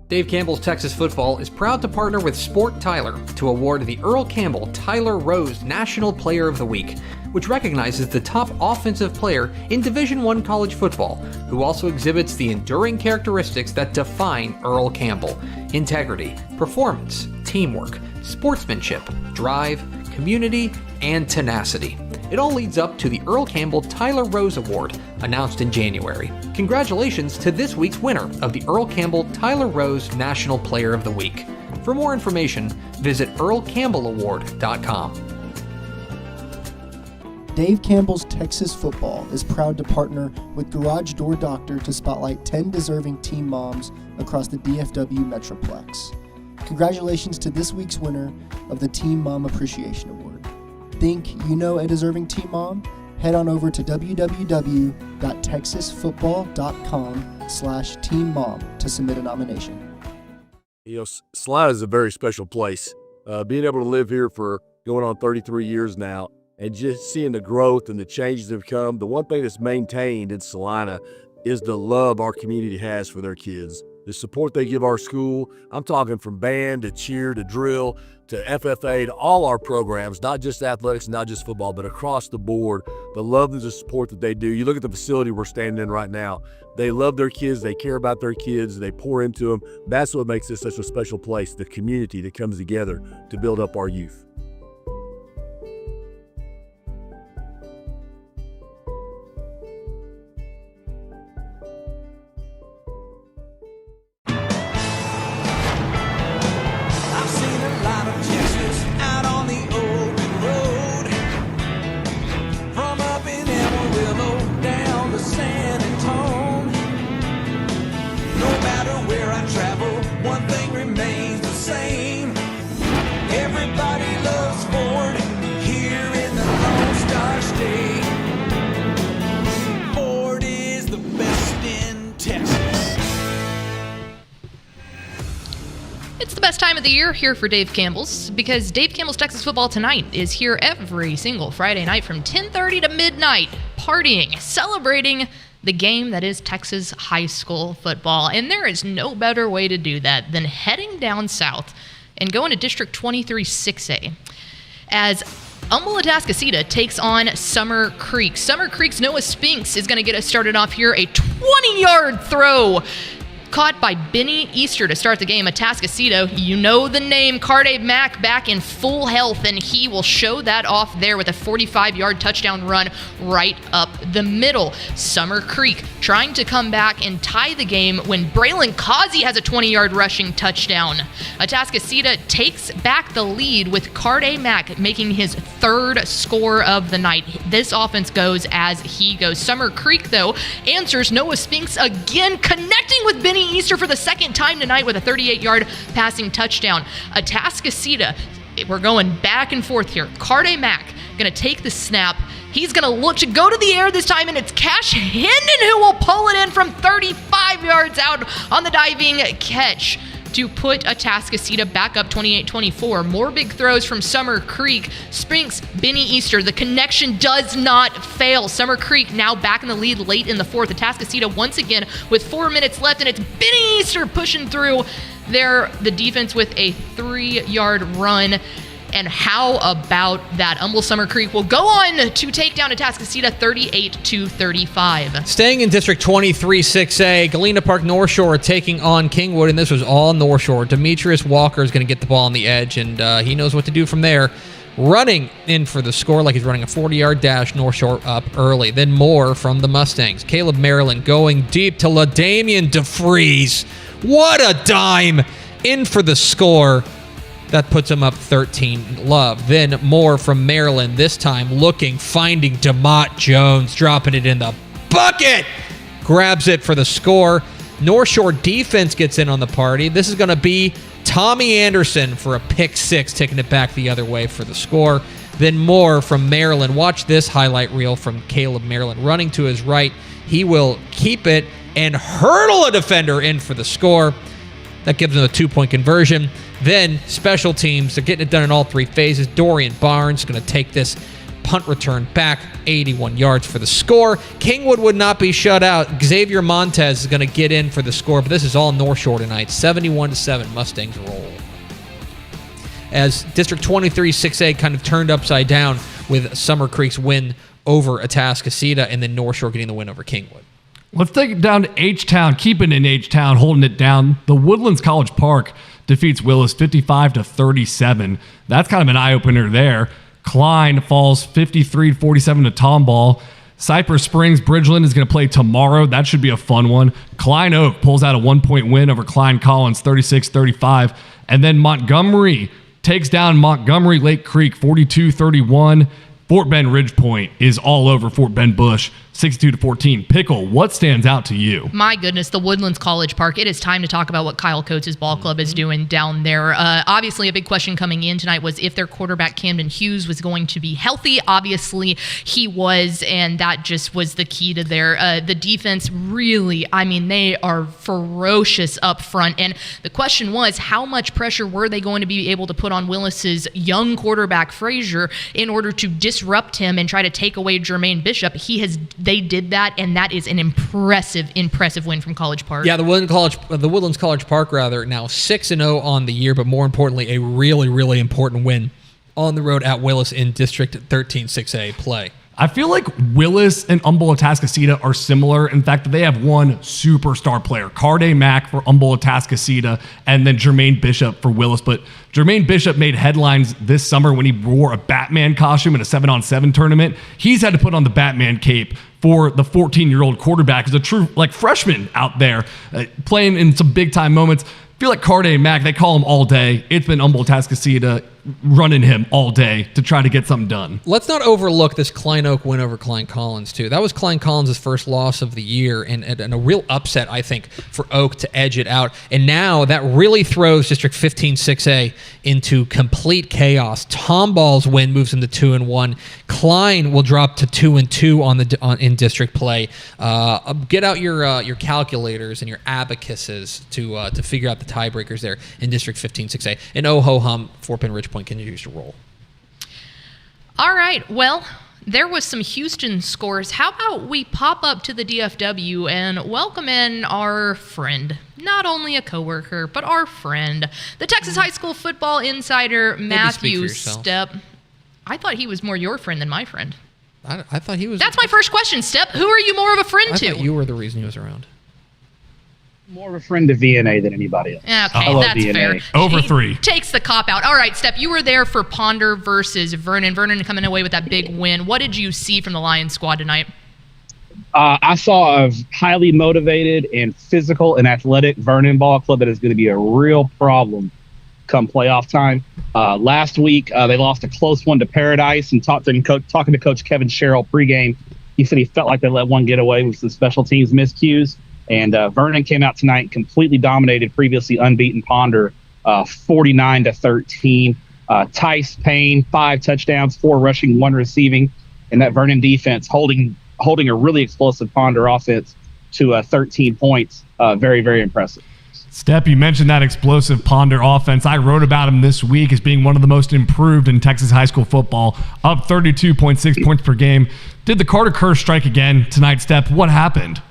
Dave Campbell's Texas Football is proud to partner with Sport Tyler to award the Earl Campbell Tyler Rose National Player of the Week. which recognizes the top offensive player in Division I college football, who also exhibits the enduring characteristics that define Earl Campbell: integrity, performance, teamwork, sportsmanship, drive, community, and tenacity. It all leads up to the Earl Campbell Tyler Rose Award, announced in January. Congratulations to this week's winner of the Earl Campbell Tyler Rose National Player of the Week. For more information, visit earlcampbellaward.com. Dave Campbell's Texas Football is proud to partner with Garage Door Doctor to spotlight 10 deserving teen moms across the DFW Metroplex. Congratulations to this week's winner of the Teen Mom Appreciation Award. Think you know a deserving teen mom? Head on over to www.texasfootball.com/teenmom to submit a nomination. You know, Salina is a very special place. Being able to live here for going on 33 years now and just seeing the growth and the changes that have come, the one thing that's maintained in Salina is the love our community has for their kids. The support they give our school, I'm talking from band to cheer to drill to FFA to all our programs, not just athletics, not just football, but across the board, the love and the support that they do. You look at the facility we're standing in right now. They love their kids. They care about their kids. They pour into them. That's what makes this such a special place, the community that comes together to build up our youth. It's the best time of the year here for Dave Campbell's, because Dave Campbell's Texas Football Tonight is here every single Friday night from 10:30 to midnight, partying, celebrating the game that is Texas high school football. And there is no better way to do that than heading down south and going to District 23 6A as Humble-Atascocita takes on Summer Creek. Summer Creek's Noah Spinks is going to get us started off here. A 20-yard throw caught by Benny Easter to start the game. Atascocita, you know the name, Carde Mack back in full health, and he will show that off there with a 45-yard touchdown run right up the middle. Summer Creek trying to come back and tie the game when Braylon Causey has a 20-yard rushing touchdown. Atascocita takes back the lead with Carde Mack making his third score of the night. This offense goes as he goes. Summer Creek, though, answers. Noah Spinks again connecting with Benny Easter for the second time tonight with a 38-yard passing touchdown. Atascocita, we're going back and forth here. Carde Mack going to take the snap. He's going to look to go to the air this time, and it's Cash Hendon who will pull it in from 35 yards out on the diving catch to put Atascocita back up 28-24. More big throws from Summer Creek. Spinks, Benny Easter. The connection does not fail. Summer Creek now back in the lead late in the fourth. Atascocita once again with 4 minutes left, and it's Benny Easter pushing through there. The defense with a 3-yard run. And how about that? Humble Summer Creek will go on to take down Atascocita 38-35. Staying in District 23 6A, Galena Park North Shore taking on Kingwood, and this was all North Shore. Demetrius Walker is going to get the ball on the edge, and he knows what to do from there. Running in for the score like he's running a 40-yard dash. North Shore up early. Then more from the Mustangs. Caleb Maryland going deep to LaDamian DeFries. What a dime! In for the score. That puts him up 13 love. Then more from Maryland, this time looking, finding DeMott Jones, dropping it in the bucket. Grabs it for the score. North Shore defense gets in on the party. This is going to be Tommy Anderson for a pick six, taking it back the other way for the score. Then more from Maryland. Watch this highlight reel from Caleb Maryland. Running to his right, he will keep it and hurdle a defender in for the score. That gives them a 2-point conversion. Then special teams, they're getting it done in all three phases. Dorian Barnes going to take this punt return back, 81 yards for the score. Kingwood would not be shut out. Xavier Montez is going to get in for the score, but this is all North Shore tonight. 71-7, Mustangs roll. As District 23 6A kind of turned upside down with Summer Creek's win over Atascocita, and then North Shore getting the win over Kingwood. Let's take it down to H-Town, keeping it in H-Town, holding it down. The Woodlands College Park defeats Willis 55-37. That's kind of an eye-opener there. Klein falls 53-47 to Tomball. Cypress Springs Bridgeland is going to play tomorrow. That should be a fun one. Klein Oak pulls out a 1-point win over Klein Collins 36-35. And then Montgomery takes down Montgomery Lake Creek 42-31. Fort Bend Ridgepoint is all over Fort Bend Bush 62-14. Pickle, what stands out to you? My goodness, the Woodlands College Park. It is time to talk about what Kyle Coates' ball club is doing down there. Obviously, a big question coming in tonight was if their quarterback Camden Hughes was going to be healthy. Obviously, he was, and that just was the key to the defense. Really, I mean, they are ferocious up front. And the question was, how much pressure were they going to be able to put on Willis's young quarterback Frazier in order to disrupt him and try to take away Jermaine Bishop? They did that, and that is an impressive win from College Park. Yeah, the Woodlands College Park, now 6-0 on the year, but more importantly, a really, really important win on the road at Willis in District 13 6A play. I feel like Willis and Humboldt Atascocita are similar in fact that they have one superstar player, Carday Mack for Humboldt Atascocita, and then Jermaine Bishop for Willis. But Jermaine Bishop made headlines this summer when he wore a Batman costume in a 7-on-7 tournament. He's had to put on the Batman cape for the 14-year-old quarterback as a true freshman out there playing in some big-time moments. I feel like Carday Mack, they call him all day. It's been Humboldt Atascocita running him all day to try to get something done. Let's not overlook this Klein Oak win over Klein Collins, too. That was Klein Collins' first loss of the year, and a real upset, I think, for Oak to edge it out. And now that really throws District 15 6A into complete chaos. Tomball's win moves him to 2-1. Klein will drop to 2-2 in district play. Get out your calculators and your abacuses to figure out the tiebreakers there in District 15 6A. And oh ho hum, Fort Bend Ridgepoint continues to roll. All right, well, there was some Houston scores. How about we pop up to the DFW and welcome in our friend, not only a coworker, but our friend, the Texas High School football insider, Matthew Stepp. I thought he was more your friend than my friend. I thought he was. That's my first question, Stepp. Who are you more of a friend to? I thought you were the reason he was around. More of a friend to VNA than anybody else. Okay, that's VNA. fair. Over 3. Takes the cop out. All right, Stepp, you were there for Ponder versus Vernon. Vernon coming away with that big win. What did you see from the Lions squad tonight? I saw a highly motivated and physical and athletic Vernon ball club that is going to be a real problem come playoff time. Last week, they lost a close one to Paradise, and talking to Coach Kevin Sherrill pregame, he said he felt like they let one get away with some special teams miscues. And Vernon came out tonight and completely dominated previously unbeaten Ponder 49-13. Tice Payne, 5 touchdowns, 4 rushing, 1 receiving. And that Vernon defense holding a really explosive Ponder offense to 13 points. Very, very impressive. Stepp, you mentioned that explosive Ponder offense. I wrote about him this week as being one of the most improved in Texas high school football, up 32.6 points per game. Did the Carter curse strike again tonight, Stepp? What happened?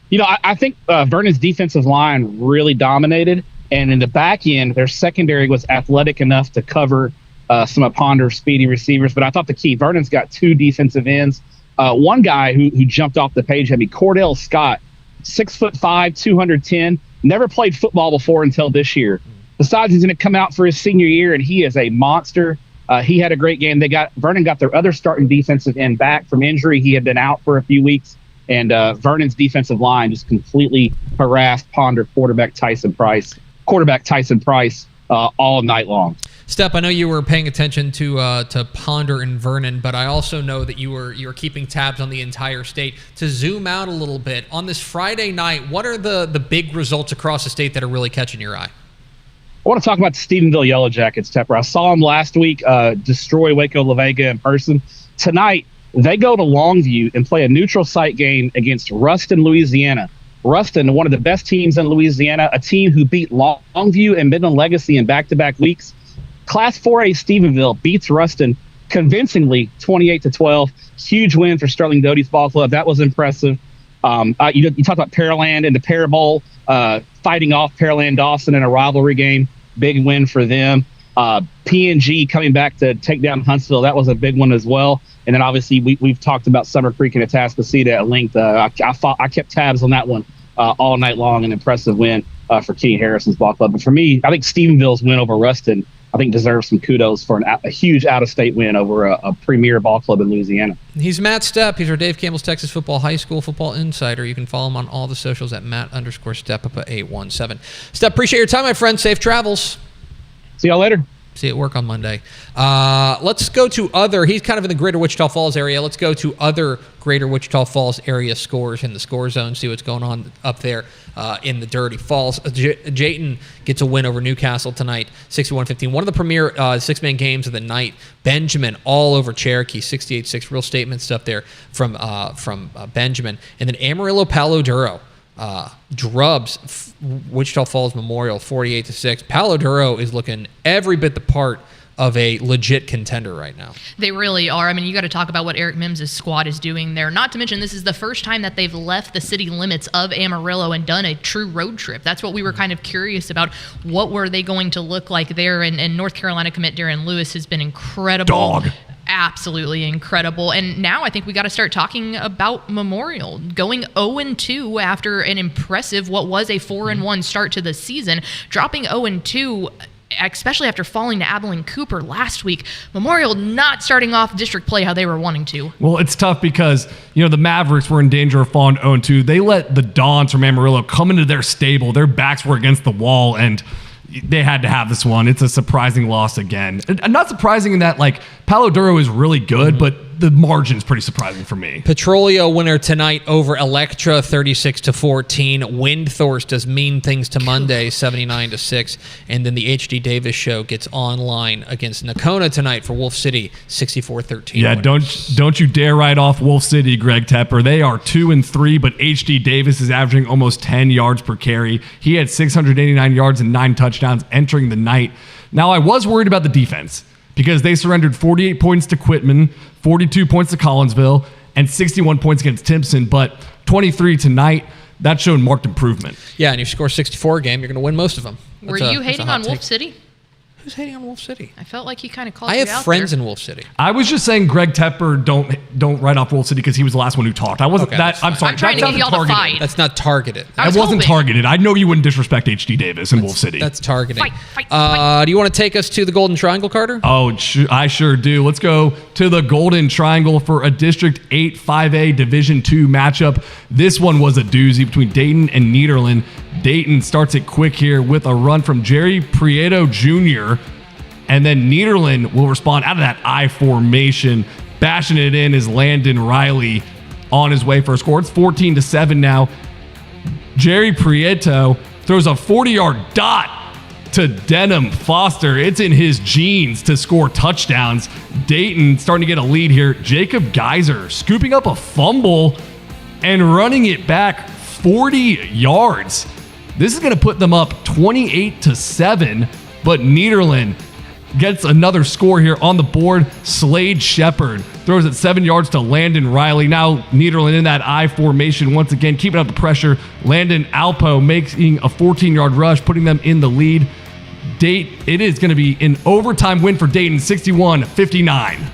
You know, I think Vernon's defensive line really dominated, and in the back end, their secondary was athletic enough to cover some of Ponder's speedy receivers. But I thought the key, Vernon's got 2 defensive ends. One guy who jumped off the page at me, Cordell Scott, 6'5", 210, never played football before until this year. Besides, he's going to come out for his senior year, and he is a monster. He had a great game. Vernon got their other starting defensive end back from injury. He had been out for a few weeks. And Vernon's defensive line just completely harassed Ponder quarterback Tyson Price all night long. Stepp, I know you were paying attention to Ponder and Vernon, but I also know that you were keeping tabs on the entire state. To zoom out a little bit, on this Friday night, what are the big results across the state that are really catching your eye? I want to talk about the Stephenville Yellow Jackets, Tepper. I saw them last week destroy Waco La Vega in person. Tonight, they go to Longview and play a neutral site game against Ruston, Louisiana. Ruston, one of the best teams in Louisiana, a team who beat Longview and Midland Legacy in back-to-back weeks. Class 4A Stephenville beats Ruston convincingly 28-12. Huge win for Sterling Doty's ball club. That was impressive. You talked about Pearland and the Pear Bowl, fighting off Pearland Dawson in a rivalry game. Big win for them. PNG coming back to take down Huntsville, that was a big one as well. And then obviously we've talked about Summer Creek and Atascocita at length. I kept tabs on that one all night long. An impressive win for Kenny Harrison's ball club. But for me, I think Stephenville's win over Ruston, I think, deserves some kudos for a huge out-of-state win over a premier ball club in Louisiana. He's Matt Stepp. He's our Dave Campbell's Texas Football High School Football Insider. You can follow him on all the socials at Matt_Stepp817. Stepp, appreciate your time, my friend. Safe travels. See y'all later. See you at work on Monday. Let's go to other. He's kind of in the greater Wichita Falls area. Let's go to other greater Wichita Falls area scores in the score zone, see what's going on up there in the Dirty Falls. Jayton gets a win over Newcastle tonight, 61-15. One of the premier six-man games of the night. Benjamin all over Cherokee, 68-6. Real statement stuff there from Benjamin. And then Amarillo Palo Duro drubs Wichita Falls Memorial 48-6. Palo Duro is looking every bit the part of a legit contender right now. They really are. I mean, you got to talk about what Eric Mims' squad is doing there. Not to mention, this is the first time that they've left the city limits of Amarillo and done a true road trip. That's what we were kind of curious about. What were they going to look like there? And North Carolina commit Darren Lewis has been incredible. Dog. Absolutely incredible. And now I think we got to start talking about Memorial going 0-2 after an impressive, what was a 4-1 start to the season, dropping 0-2, especially after falling to Abilene Cooper last week. Memorial not starting off district play how they were wanting to. Well, it's tough because, the Mavericks were in danger of falling 0-2. They let the Dons from Amarillo come into their stable. Their backs were against the wall, and they had to have this one. It's a surprising loss again. And not surprising in that, Palo Duro is really good, but the margin's pretty surprising for me. Petrolio winner tonight over Electra, 36-14. Windthorst does mean things to Monday, 79-6. And then the H.D. Davis show gets online against Nakona tonight for Wolf City, 64-13. Yeah, don't you dare write off Wolf City, Greg Tepper. They are 2-3, but H.D. Davis is averaging almost 10 yards per carry. He had 689 yards and 9 touchdowns entering the night. Now, I was worried about the defense because they surrendered 48 points to Quitman, 42 points to Collinsville, and 61 points against Timpson, but 23 tonight, that showed marked improvement. Yeah, and you score 64 a game, you're going to win most of them. Were you hating on Wolf City? Who's hating on Wolf City? I felt like he kind of called you you out out I have friends there. in Wolf City. I was just saying Greg Tepper don't write off Wolf City because he was the last one who talked. I wasn't I'm sorry. I'm trying to get y'all to fight. That's not targeted. That wasn't targeted. I know you wouldn't disrespect H.D. Davis in Wolf City. That's targeting. Fight. Do you want to take us to the Golden Triangle, Carter? Oh, I sure do. Let's go to the Golden Triangle for a District 8 5A Division II matchup. This one was a doozy between Dayton and Nederland. Dayton starts it quick here with a run from Jerry Prieto Jr., and then Nederland will respond out of that I formation. Bashing it in is Landon Riley on his way for a score. It's 14-7 now. Jerry Prieto throws a 40-yard dot to Denham Foster. It's in his genes to score touchdowns. Dayton starting to get a lead here. Jacob Geiser scooping up a fumble and running it back 40 yards. This is going to put them up 28-7, but Nederland gets another score here on the board. Slade Shepard throws it 7 yards to Landon Riley. Now Nederland in that I formation once again, keeping up the pressure. Landon Alpo making a 14-yard rush, putting them in the lead. It is going to be an overtime win for Dayton, 61-59.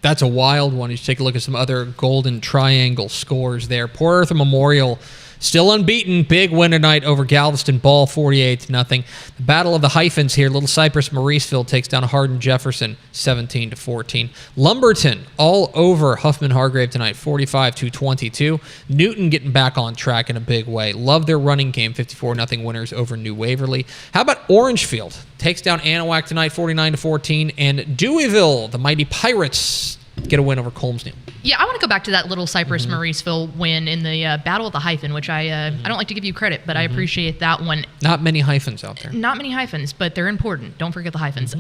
That's a wild one. You should take a look at some other Golden Triangle scores there. Port Arthur Memorial still unbeaten. Big win tonight over Galveston Ball, 48-0. The Battle of the Hyphens here. Little Cypress Mauriceville takes down Hardin Jefferson, 17-14. Lumberton all over Huffman Hargrave tonight, 45-22. Newton getting back on track in a big way. Love their running game, 54-0 winners over New Waverly. How about Orangefield? Takes down Anahuac tonight, 49-14. And Deweyville, the mighty Pirates, get a win over Colmsneil. Yeah, I want to go back to that Little Cypress Mauriceville win in the Battle of the Hyphen, which I don't like to give you credit, but I appreciate that one. Not many hyphens out there. Not many hyphens, but they're important. Don't forget the hyphens.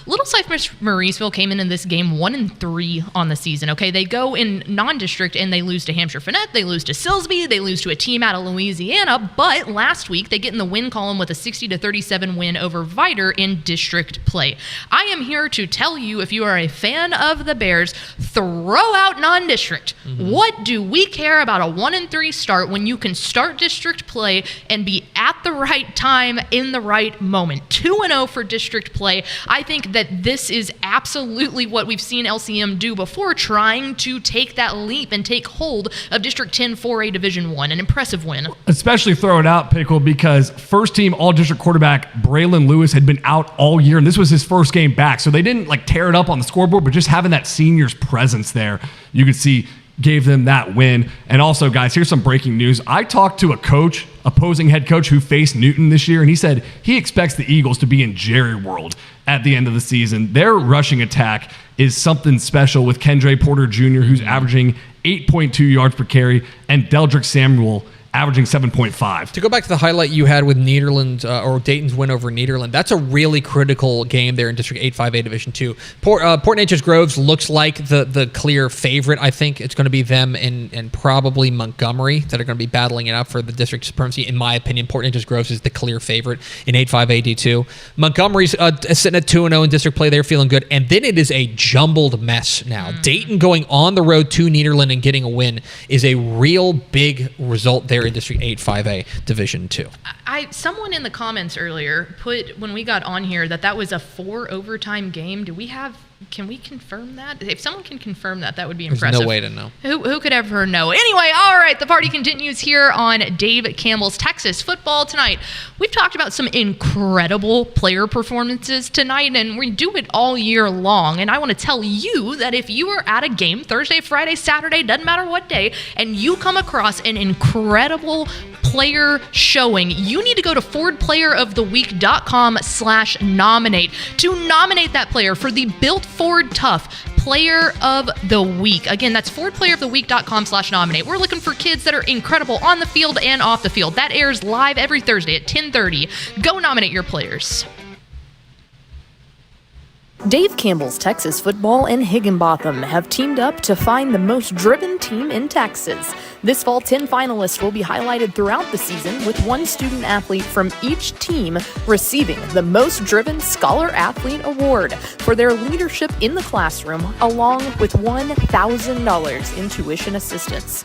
Little Cypress Mauriceville came in this game 1-3 on the season. Okay, they go in non-district and they lose to Hampshire Finette, they lose to Silsbee, they lose to a team out of Louisiana, but last week they get in the win column with a 60-37 win over Vider in district play. I am here to tell you, if you are a fan of the Bears, players. Throw out non-district. What do we care about a 1-3 start when you can start district play and be at the right time in the right moment? 2-0 for district play. I think that this is absolutely what we've seen LCM do before, trying to take that leap and take hold of District 10 4A Division 1. An impressive win. Especially throw it out, Pickle, because first team all-district quarterback Braylon Lewis had been out all year, and this was his first game back. So they didn't tear it up on the scoreboard, but just having that senior's presence there, you could see gave them that win. And also, guys, here's some breaking news. I talked to a coach, opposing head coach who faced Newton this year, and he said he expects the Eagles to be in Jerry World at the end of the season. Their rushing attack is something special with Kendra Porter Jr., who's averaging 8.2 yards per carry, and Deldrick Samuel averaging 7.5. To go back to the highlight you had with Nederland, or Dayton's win over Nederland, that's a really critical game there in District 8-5A Division 2. Port Neches Groves looks like the clear favorite. I think it's going to be them and probably Montgomery that are going to be battling it out for the district supremacy. In my opinion, Port Neches Groves is the clear favorite in 8-5A D2. Montgomery's sitting at 2-0 in district play. They're feeling good. And then it is a jumbled mess now. Dayton going on the road to Nederland and getting a win is a real big result there in District 8-5A Division 2. Someone in the comments earlier put, when we got on here, that was a 4 overtime game. Can we confirm that? If someone can confirm that would be impressive. There's no way to know. Who could ever know? Anyway, all right, the party continues here on Dave Campbell's Texas Football Tonight. We've talked about some incredible player performances tonight, and we do it all year long. And I want to tell you that if you are at a game Thursday, Friday, Saturday, doesn't matter what day, and you come across an incredible player showing, you need to go to FordPlayerOfTheWeek.com/nominate to nominate that player for the Built Ford Tough Player of the Week. Again, that's FordPlayerOfTheWeek.com/nominate. We're looking for kids that are incredible on the field and off the field. That airs live every Thursday at 10:30. Go nominate your players. Dave Campbell's Texas Football and Higginbotham have teamed up to find the most driven team in Texas. This fall, 10 finalists will be highlighted throughout the season, with one student athlete from each team receiving the Most Driven Scholar Athlete Award for their leadership in the classroom, along with $1,000 in tuition assistance.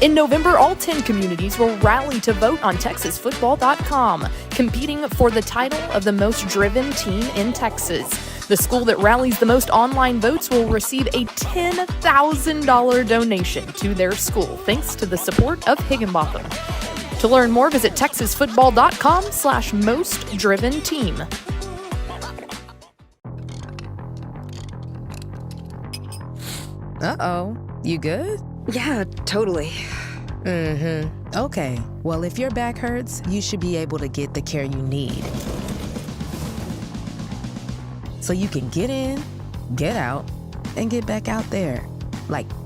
In November, all 10 communities will rally to vote on TexasFootball.com, competing for the title of the most driven team in Texas. The school that rallies the most online votes will receive a $10,000 donation to their school, thanks to the support of Higginbotham. To learn more, visit TexasFootball.com/mostdriventeam. Uh-oh. You good? Yeah, totally. Okay. Well, if your back hurts, you should be able to get the care you need, so you can get in, get out, and get back out there,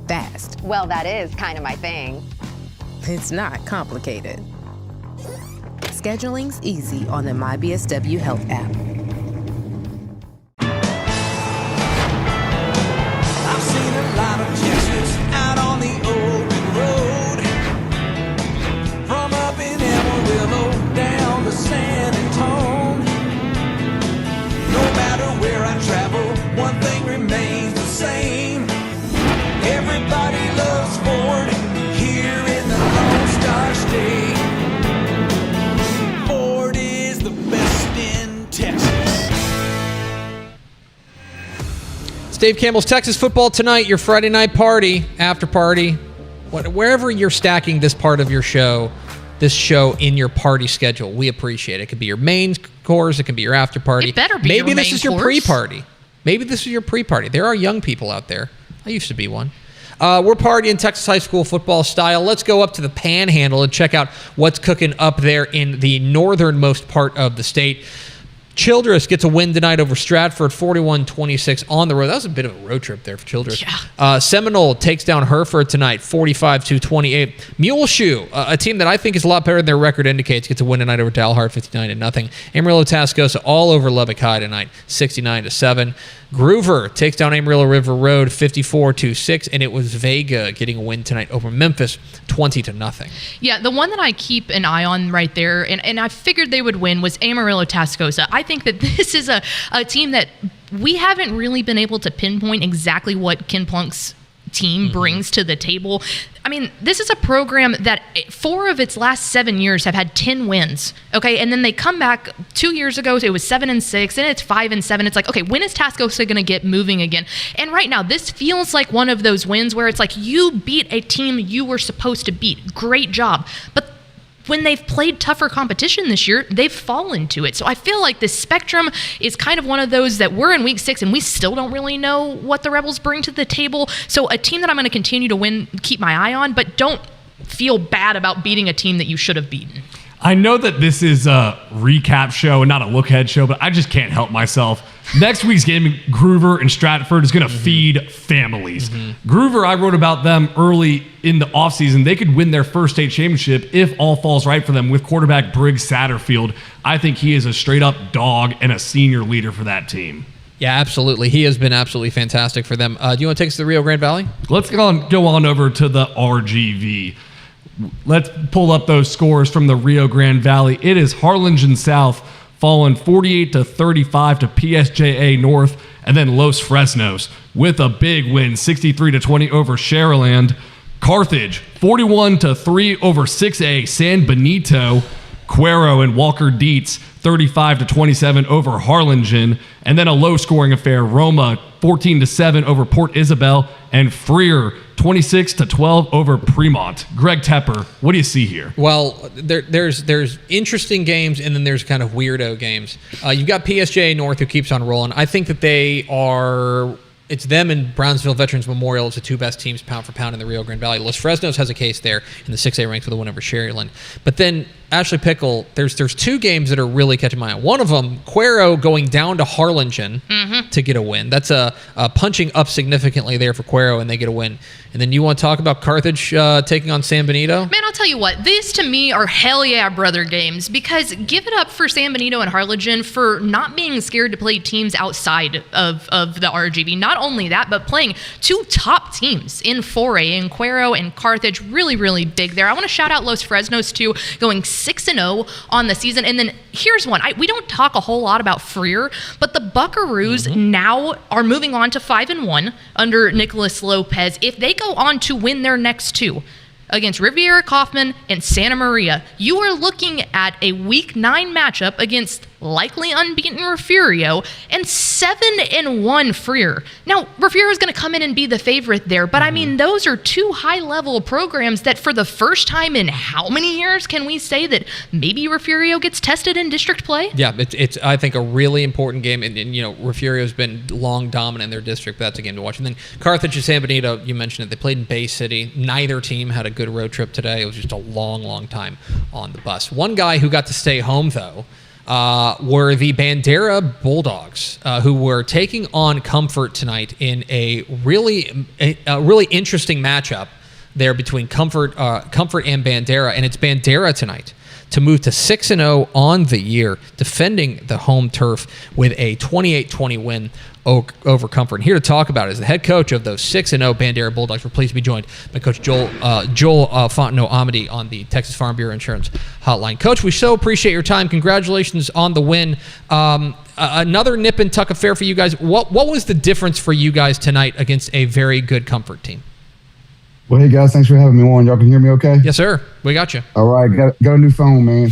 fast. Well, that is kind of my thing. It's not complicated. Scheduling's easy on the MyBSW Health app. I've seen a lot of Texas out on the open road, from up in Amarillo down to San Antonio. No matter where I travel, one thing remains the same. Everybody loves Ford here in the Lone Star State. Ford is the best in Texas. It's Dave Campbell's Texas Football Tonight, your Friday night party, after party, wherever you're stacking this part of your show, this show in your party schedule. We appreciate it. It could be your main course. It can be your after party. It better be Maybe your this main is your course. pre-party. Maybe this is your pre-party. There are young people out there. I used to be one. We're partying Texas high school football style. Let's go up to the Panhandle and check out what's cooking up there in the northernmost part of the state. Childress gets a win tonight over Stratford, 41-26 on the road. That was a bit of a road trip there for Childress. Yeah. Seminole takes down Hereford tonight, 45-28. Muleshoe, a team that I think is a lot better than their record indicates, gets a win tonight over Dalhart, 59-0. Amarillo Tascosa all over Lubbock High tonight, 69-7. Groover takes down Amarillo River Road 54-6, and it was Vega getting a win tonight over Memphis 20-0. Yeah, the one that I keep an eye on right there, and I figured they would win, was Amarillo Tascosa. I think that this is a team that we haven't really been able to pinpoint exactly what Ken Plunk's team brings to the table. I mean, this is a program that 4 of its last 7 years have had 10 wins. Okay, and then they come back 2 years ago. So it was 7-6, and it's 5-7. It's like, okay, when is Tascosa going to get moving again? And right now, this feels like one of those wins where it's like you beat a team you were supposed to beat. Great job, but when they've played tougher competition this year, they've fallen to it. So I feel like this spectrum is kind of one of those that we're in week 6 and we still don't really know what the Rebels bring to the table. So a team that I'm going to continue to keep my eye on, but don't feel bad about beating a team that you should have beaten. I know that this is a recap show and not a look-ahead show, but I just can't help myself. Next week's game, Groover and Stratford is going to feed families. Groover, I wrote about them early in the offseason. They could win their first state championship if all falls right for them with quarterback Briggs Satterfield. I think he is a straight-up dog and a senior leader for that team. Yeah, absolutely. He has been absolutely fantastic for them. Do you want to take us to the Rio Grande Valley? Let's go on over to the RGV. Let's pull up those scores from the Rio Grande Valley. It is Harlingen South falling 48-35 to PSJA North, and then Los Fresnos with a big win, 63-20 over Sharyland. Carthage 41-3 over 6A San Benito. Cuero and Walker Dietz 35-27 over Harlingen, and then a low-scoring affair. Roma 14-7 over Port Isabel, and Freer 26-12 over Fremont. Greg Tepper, what do you see here? Well, there's interesting games, and then there's kind of weirdo games. You've got PSJA North, who keeps on rolling. I think that they are. It's them and Brownsville Veterans Memorial as the 2 best teams pound for pound in the Rio Grande Valley. Los Fresnos has a case there in the 6A ranks with a win over Sharyland. But then Ashley Pickle, there's 2 games that are really catching my eye. One of them, Cuero going down to Harlingen to get a win. That's a punching up significantly there for Cuero, and they get a win. And then you want to talk about Carthage taking on San Benito? Man, I'll tell you what, these to me are hell yeah brother games, because give it up for San Benito and Harlingen for not being scared to play teams outside of the RGV. Not only that, but playing 2 top teams in 4A, in Cuero and Carthage. Really, really big there. I want to shout out Los Fresnos too, going 6-0 on the season. And then here's one. We don't talk a whole lot about Freer, but the Buckaroos now are moving on to 5-1 under Nicholas Lopez. If they go on to win their next 2 against Riviera Kaufman and Santa Maria, you are looking at a week 9 matchup against likely unbeaten Refugio and 7-1 Freer. Now, Refugio is going to come in and be the favorite there, but I mean, those are 2 high-level programs that for the first time in how many years can we say that maybe Refugio gets tested in district play? Yeah, it's I think a really important game, and you know, Refugio's been long dominant in their district, but that's a game to watch. And then Carthage and San Benito, you mentioned it, they played in Bay City. Neither team had a good road trip today. It was just a long time on the bus. One guy who got to stay home, though, were the Bandera Bulldogs, who were taking on Comfort tonight in a really interesting matchup there between Comfort and Bandera, and it's Bandera tonight to move to 6-0 on the year, defending the home turf with a 28-20 win over Comfort. And here to talk about it is the head coach of those 6-0 Bandera Bulldogs. We're pleased to be joined by Coach Joel Fontenot Amity on the Texas Farm Bureau Insurance Hotline. Coach, we so appreciate your time. Congratulations on the win. Another nip and tuck affair for you guys. What was the difference for you guys tonight against a very good Comfort team? Well, hey guys, thanks for having me on. Y'all can hear me okay? Yes, sir. We got you. All right, got a new phone, man.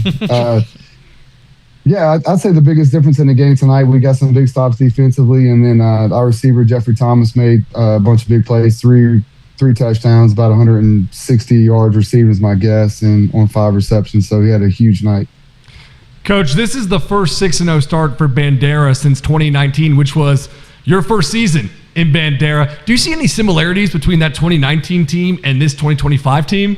Yeah, I'd say the biggest difference in the game tonight, we got some big stops defensively, and then our receiver, Jeffrey Thomas, made a bunch of big plays, three touchdowns, about 160 yards receiving is my guess, and on 5 receptions, so he had a huge night. Coach, this is the first 6-0 start for Bandera since 2019, which was your first season in Bandera. Do you see any similarities between that 2019 team and this 2025 team?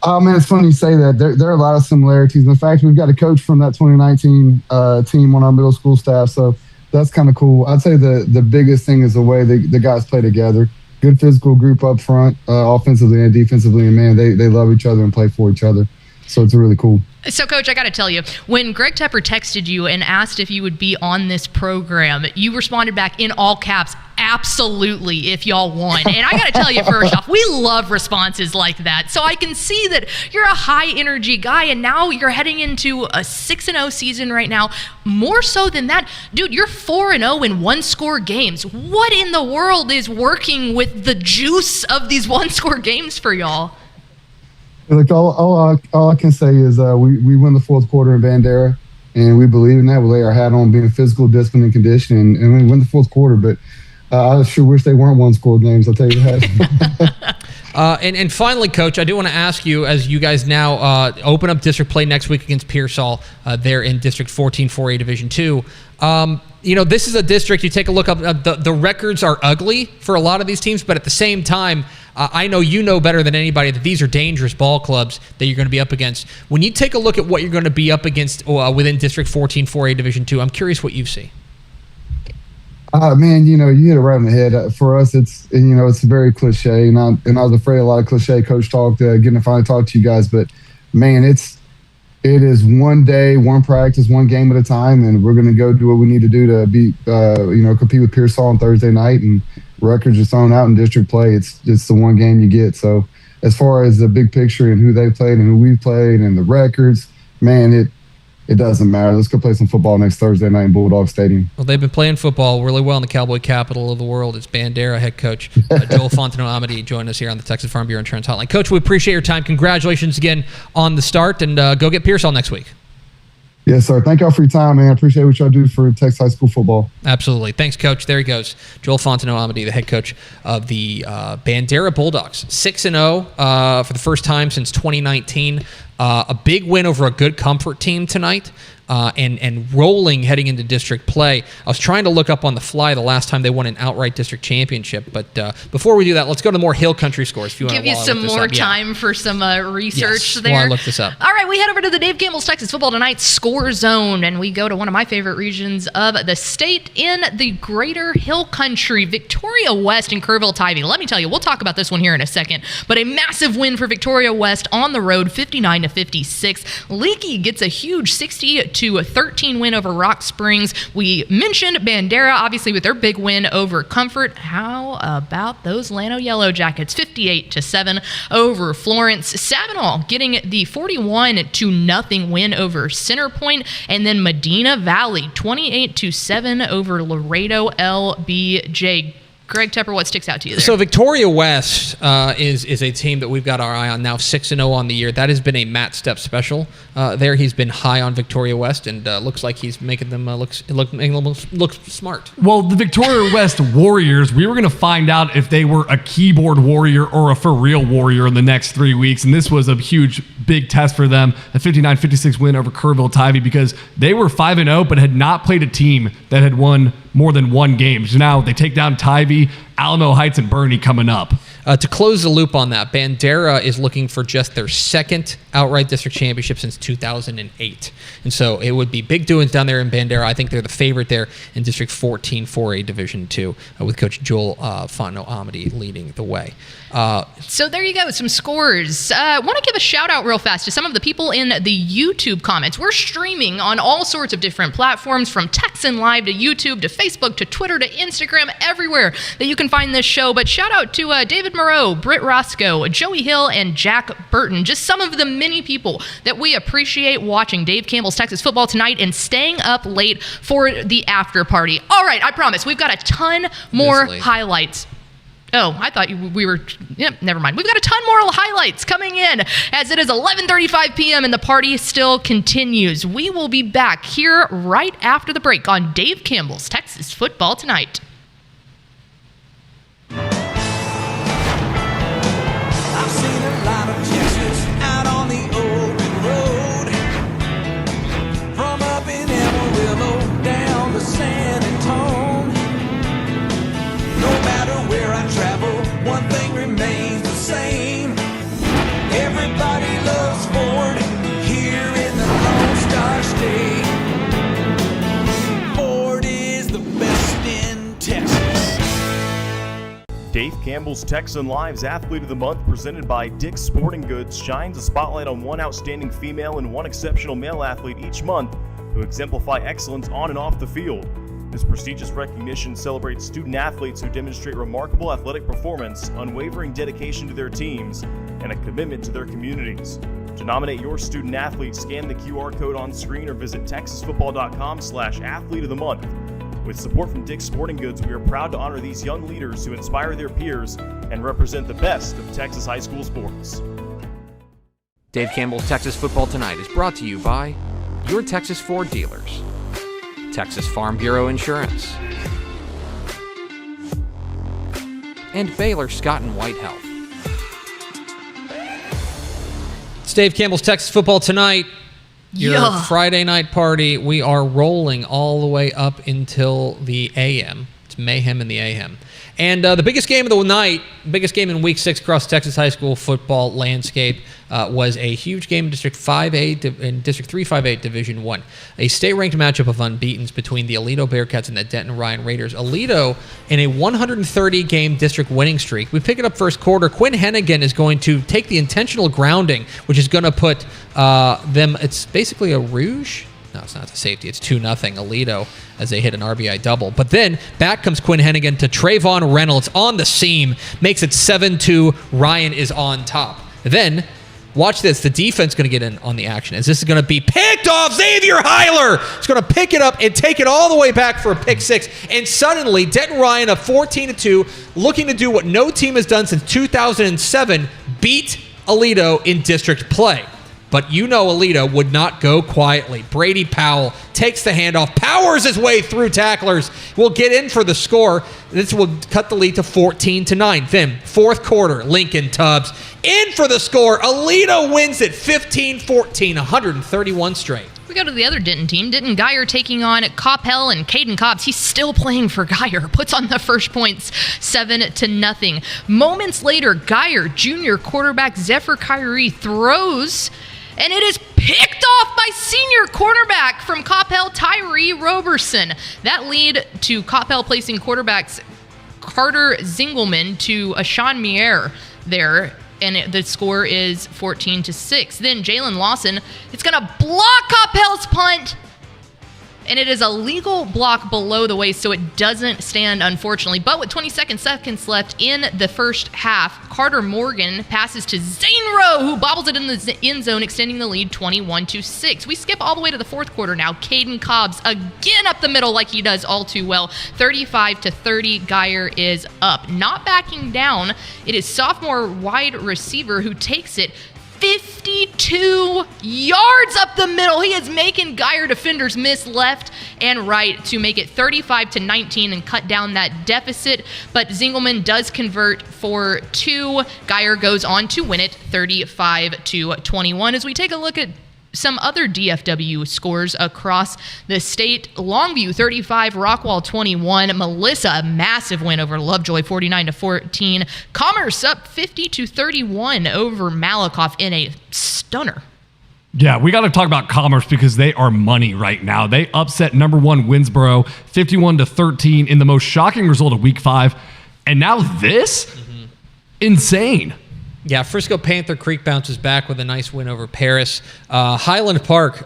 Oh, man, it's funny you say that. There are a lot of similarities. In fact, we've got a coach from that 2019 team on our middle school staff, so that's kind of cool. I'd say the biggest thing is the way the guys play together. Good physical group up front, offensively and defensively, and, man, they love each other and play for each other. So it's really cool. So, Coach, I got to tell you, when Greg Tepper texted you and asked if you would be on this program, you responded back in all caps, absolutely, if y'all won. And I got to tell you, first off, we love responses like that. So I can see that you're a high-energy guy, and now you're heading into a 6-0 season right now. More so than that, dude, you're 4-0 in one-score games. What in the world is working with the juice of these one-score games for y'all? Look, all I can say is we win the fourth quarter in Bandera, and we believe in that. We lay our hat on being physical, discipline, and condition, and we win the fourth quarter. But I sure wish they weren't one-score games, I'll tell you that. And finally, Coach, I do want to ask you, as you guys now open up district play next week against Pearsall, there in District 14, 4A Division 2. This is a district, you take a look up, the records are ugly for a lot of these teams, but at the same time, I know you know better than anybody that these are dangerous ball clubs that you're going to be up against. When you take a look at what you're going to be up against within District 14, 4A Division 2, I'm curious what you see. Man, you hit it right on the head. For us, it's very cliche, and I was afraid a lot of cliche coach talk getting to finally talk to you guys. But man, it is one day, one practice, one game at a time, and we're going to go do what we need to do to be, compete with Pearsall on Thursday night, and records are thrown out in district play. It's the one game you get. So as far as the big picture and who they played and who we played and the records, man, it doesn't matter. Let's go play some football next Thursday night in Bulldog Stadium. Well, they've been playing football really well in the cowboy capital of the world. It's Bandera head coach Joel Fontenot-Amity joining us here on the Texas Farm Bureau Insurance Hotline. Coach, we appreciate your time. Congratulations again on the start, and go get Pearsall next week. Yes, sir. Thank y'all for your time, man. I appreciate what y'all do for Texas high school football. Absolutely. Thanks, Coach. There he goes. Joel Fontenot-Amity, the head coach of the Bandera Bulldogs. 6-0 for the first time since 2019. A big win over a good Comfort team tonight. And rolling heading into district play. I was trying to look up on the fly the last time they won an outright district championship, but before we do that, let's go to more Hill Country scores. If you want give you some more time for some research there. While I look this up. All right, we head over to the Dave Campbell's Texas Football Tonight Score Zone, and we go to one of my favorite regions of the state in the Greater Hill Country, Victoria West and Kerrville-Tivy. Let me tell you, we'll talk about this one here in a second, but a massive win for Victoria West on the road, 59-56. Leakey gets a huge 60-13 win over Rock Springs. We mentioned Bandera, obviously, with their big win over Comfort. How about those Llano Yellow Jackets? 58-7 over Florence. Sabinal getting the 41-0 win over Centerpoint. And then Medina Valley, 28-7 over Laredo LBJ. Greg Tepper, what sticks out to you there? So Victoria West is a team that we've got our eye on now, 6-0 on the year. That has been a Matt Stepp special there. He's been high on Victoria West, and looks like he's making them look smart. Well, the Victoria West Warriors, we were going to find out if they were a keyboard warrior or a for-real warrior in the next 3 weeks, and this was a huge, big test for them, a 59-56 win over Kerrville-Tivy, because they were 5-0 but had not played a team that had won more than one game. So now they take down Tivy, Alamo Heights, and Bernie coming up. To close the loop on that, Bandera is looking for just their second outright district championship since 2008. And so it would be big doings down there in Bandera. I think they're the favorite there in District 14, 4A Division 2, with Coach Joel Fontenot-Amity leading the way. So there you go, some scores. I want to give a shout out real fast to some of the people in the YouTube comments. We're streaming on all sorts of different platforms, from Texan Live to YouTube to Facebook to Twitter to Instagram, everywhere that you can find this show. But shout out to David Moreau, Britt Roscoe, Joey Hill, and Jack Burton. Just some of the many people that we appreciate watching Dave Campbell's Texas Football Tonight and staying up late for the after party. All right, I promise, we've got a ton more highlights. Oh, I thought we were... never mind. We've got a ton more highlights coming in as it is 11:35 p.m. and the party still continues. We will be back here right after the break on Dave Campbell's Texas Football Tonight. I've seen a lot of Texas out on the open road, from up in Amarillo down to San Antonio. No matter where I travel, one thing remains the same. Everybody loves Ford here in the Lone Star State. Ford is the best in Campbell's Texan Live's Athlete of the Month, presented by Dick's Sporting Goods, shines a spotlight on one outstanding female and one exceptional male athlete each month who exemplify excellence on and off the field. This prestigious recognition celebrates student athletes who demonstrate remarkable athletic performance, unwavering dedication to their teams, and a commitment to their communities. To nominate your student athlete, scan the QR code on screen or visit texasfootball.com/athlete of the month. With support from Dick's Sporting Goods, we are proud to honor these young leaders who inspire their peers and represent the best of Texas high school sports. Dave Campbell's Texas Football Tonight is brought to you by your Texas Ford dealers, Texas Farm Bureau Insurance, and Baylor Scott & White Health. It's Dave Campbell's Texas Football Tonight. Your Friday night party. We are rolling all the way up until the AM. It's mayhem in the AM. And the biggest game of the night, biggest game in Week 6 across Texas high school football landscape was a huge game in District 5A in District 358 Division 1. A state-ranked matchup of unbeatens between the Aledo Bearcats and the Denton Ryan Raiders. Aledo in a 130-game district winning streak. We pick it up first quarter. Quinn Hennigan is going to take the intentional grounding, which is going to put them, it's basically a rouge. No, it's not. It's a safety. It's 2-0 Aledo as they hit an RBI double. But then back comes Quinn Hennigan to Trayvon Reynolds on the seam. Makes it 7-2. Ryan is on top. Then, watch this. The defense going to get in on the action as this is going to be picked off. Xavier Heiler is going to pick it up and take it all the way back for a pick six. And suddenly, Denton Ryan, up 14-2, looking to do what no team has done since 2007, beat Aledo in district play. But you know Aledo would not go quietly. Brady Powell takes the handoff, powers his way through tacklers, will get in for the score. This will cut the lead to 14-9. Then, fourth quarter, Lincoln Tubbs in for the score. Aledo wins it 15-14, 131 straight. We go to the other Denton team. Denton Geyer taking on Coppell and Caden Cobbs. He's still playing for Geyer. Puts on the first points, 7-0. Moments later, Geyer junior quarterback Zephyr Kyrie throws, and it is picked off by senior cornerback from Coppell, Tyree Roberson. That lead to Coppell placing quarterbacks Carter Zingelman to Ashawn Mier there. And the score is 14-6. Then Jalen Lawson, it's going to block Coppell's punt. And it is a legal block below the waist, so it doesn't stand, unfortunately. But with 22 seconds left in the first half, Carter Morgan passes to Zane Rowe, who bobbles it in the end zone, extending the lead 21-6. We skip all the way to the fourth quarter now. Caden Cobbs again up the middle like he does all too well. 35-30, Geyer is up. Not backing down, it is sophomore wide receiver who takes it 52 yards up the middle. He is making Geyer defenders miss left and right to make it 35-19 and cut down that deficit. But Zingelman does convert for 2. Geyer goes on to win it 35-21. As we take a look at some other DFW scores across the state. Longview 35, Rockwall 21. Melissa, a massive win over Lovejoy 49-14. Commerce up 50-31 over Malakoff in a stunner. Yeah, we got to talk about Commerce because they are money right now. They upset number 1 Winsboro 51-13 in the most shocking result of Week 5. And now this? Insane. Yeah, Frisco Panther Creek bounces back with a nice win over Paris. Highland Park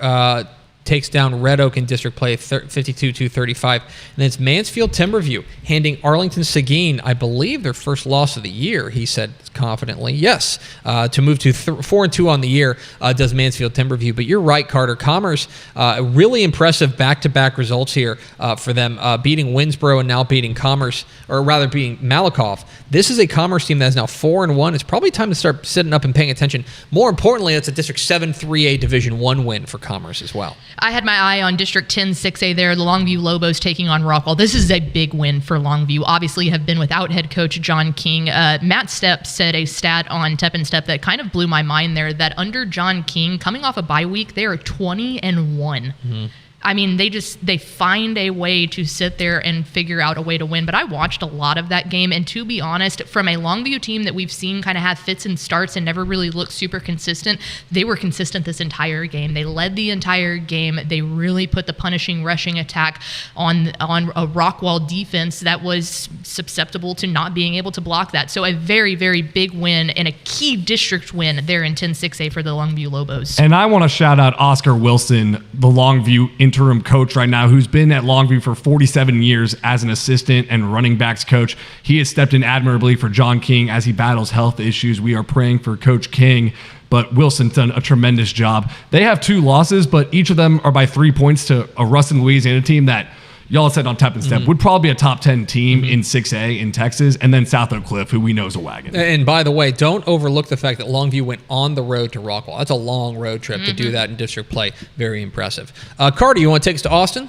takes down Red Oak in district play 52-35. And then it's Mansfield Timberview handing Arlington Seguin, I believe, their first loss of the year, he said confidently. Yes, to move to 4-2 on the year does Mansfield Timberview. But you're right, Carter. Commerce, really impressive back-to-back results here for them, beating Winsboro and now beating Commerce, or rather beating Malakoff. This is a Commerce team that is now 4-1. It's probably time to start sitting up and paying attention. More importantly, it's a District 7 3A Division 1 win for Commerce as well. I had my eye on District 10 6A there. The Longview Lobos taking on Rockwall. This is a big win for Longview. Obviously have been without head coach John King. Matt Stepp said a stat on Tep and Step that kind of blew my mind there, that under John King, coming off a bye week, they are 20-1. I mean, they find a way to sit there and figure out a way to win. But I watched a lot of that game, and to be honest, from a Longview team that we've seen kind of have fits and starts and never really look super consistent, they were consistent this entire game. They led the entire game. They really put the punishing rushing attack on a Rockwall defense that was susceptible to not being able to block that. So a very, very big win and a key district win there in 10-6A for the Longview Lobos. And I want to shout out Oscar Wilson, the Longview interim coach right now, who's been at Longview for 47 years as an assistant and running backs coach. He has stepped in admirably for John King as he battles health issues. We are praying for Coach King, but Wilson's done a tremendous job. They have 2 losses, but each of them are by 3 points to a Ruston, Louisiana team that y'all said on Tap and Step would probably be a top 10 team in 6A in Texas, and then South Oak Cliff, who we know is a wagon. And by the way, don't overlook the fact that Longview went on the road to Rockwall. That's a long road trip to do that in district play. Very impressive. Carter, you want to take us to Austin?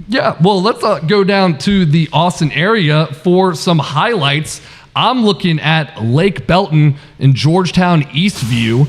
Yeah, well, let's go down to the Austin area for some highlights. I'm looking at Lake Belton and Georgetown Eastview.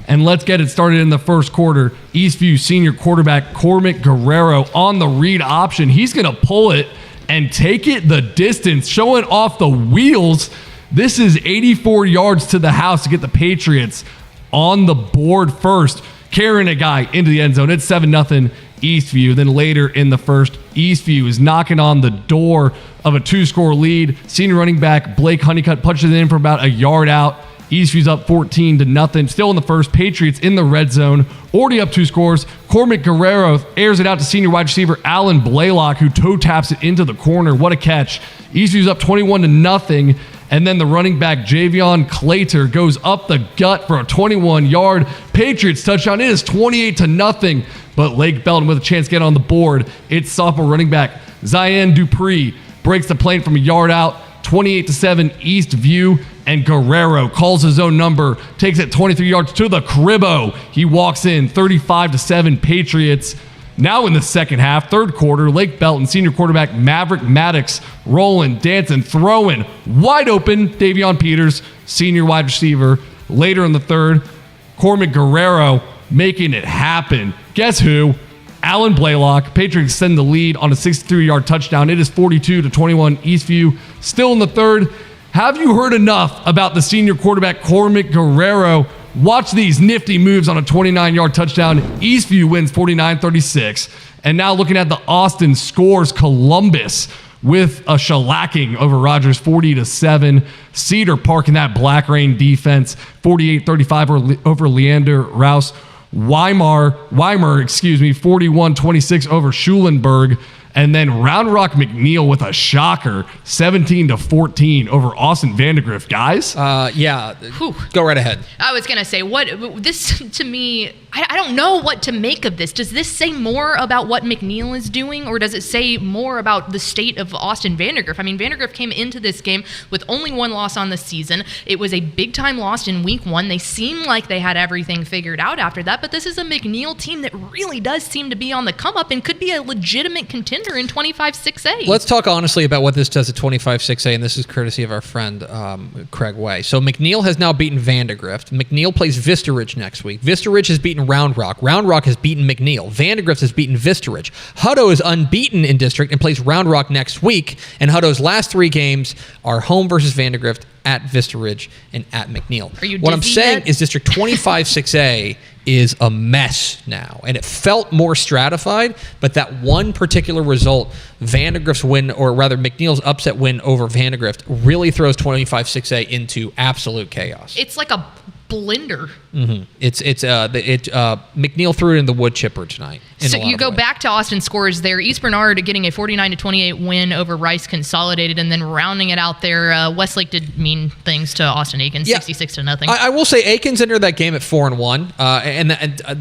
And let's get it started in the first quarter. Eastview senior quarterback Cormac Guerrero on the read option. He's going to pull it and take it the distance, showing off the wheels. This is 84 yards to the house to get the Patriots on the board first, carrying a guy into the end zone. It's 7-0 Eastview. Then later in the first, Eastview is knocking on the door of a 2-score lead. Senior running back Blake Honeycutt punches it in for about a yard out. Eastview's up 14-0. Still in the first, Patriots in the red zone, already up 2 scores. Cormac Guerrero airs it out to senior wide receiver Alan Blaylock, who toe taps it into the corner. What a catch. Eastview's up 21-0. And then the running back Javion Clater goes up the gut for a 21-yard Patriots touchdown. It is 28-0. But Lake Belton with a chance to get on the board. It's sophomore running back Zion Dupree breaks the plane from a yard out. 28-7 Eastview, and Guerrero calls his own number, takes it 23 yards to the cribbo. He walks in 35-7 Patriots. Now in the second half, third quarter, Lake Belton senior quarterback Maverick Maddox rolling, dancing, throwing, wide open. Davion Peters, senior wide receiver. Later in the third, Cormac Guerrero making it happen. Guess who? Alan Blaylock. Patriots send the lead on a 63-yard touchdown. It is 42-21 Eastview. Still in the third. Have you heard enough about the senior quarterback Cormac Guerrero? Watch these nifty moves on a 29-yard touchdown. Eastview wins 49-36. And now looking at the Austin scores, Columbus with a shellacking over Rogers 40-7. Cedar Park in that Black Rain defense 48-35 over Leander Rouse. Weimar, 41-26 over Schulenburg. And then Round Rock McNeil with a shocker, 17-14 over Austin Vandegrift. Guys? Yeah. Go right ahead. I was going to say, this to me, I don't know what to make of this. Does this say more about what McNeil is doing, or does it say more about the state of Austin Vandegrift? I mean, Vandegrift came into this game with only 1 loss on the season. It was a big-time loss in week 1. They seemed like they had everything figured out after that, but this is a McNeil team that really does seem to be on the come-up and could be a legitimate contender in 25-6A. Let's talk honestly about what this does at 25-6A, and this is courtesy of our friend Craig Way. So McNeil has now beaten Vandegrift. McNeil plays Vista Ridge next week. Vista Ridge has beaten Round Rock. Round Rock has beaten McNeil. Vandegrift has beaten Vista Ridge. Hutto is unbeaten in district and plays Round Rock next week, and Hutto's last 3 games are home versus Vandegrift, at Vista Ridge, and at McNeil. Are you what I'm dizzy saying yet? is District 25-6A is a mess now, and it felt more stratified, but that one particular result, Vandegrift's win, or rather McNeil's upset win over Vandegrift, really throws 25-6A into absolute chaos. It's like a blender. Mm-hmm. McNeil threw it in the wood chipper tonight. So you go back to Austin scores there. East Bernard getting a 49-28 win over Rice Consolidated, and then rounding it out there, Westlake did mean things to Austin Aikens, 66-0. I will say Aikens entered that game at 4-1, and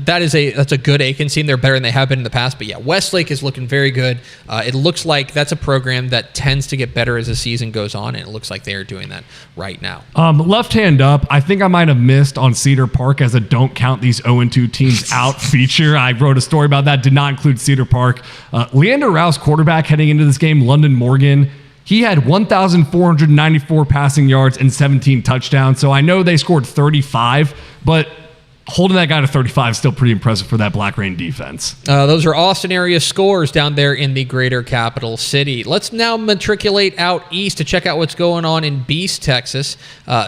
that's a good Aikens team. They're better than they have been in the past. But yeah, Westlake is looking very good. It looks like that's a program that tends to get better as the season goes on, and it looks like they are doing that right now. Left hand up. I think I might have missed on Cedar Park as a don't count these 0-2 teams out feature. I wrote a story about that. Did not include Cedar Park. Leander Rouse, quarterback heading into this game, London Morgan. He had 1,494 passing yards and 17 touchdowns. So I know they scored 35, but holding that guy to 35 is still pretty impressive for that Black Rain defense. Those are Austin area scores down there in the greater capital city. Let's now matriculate out east to check out what's going on in Beast, Texas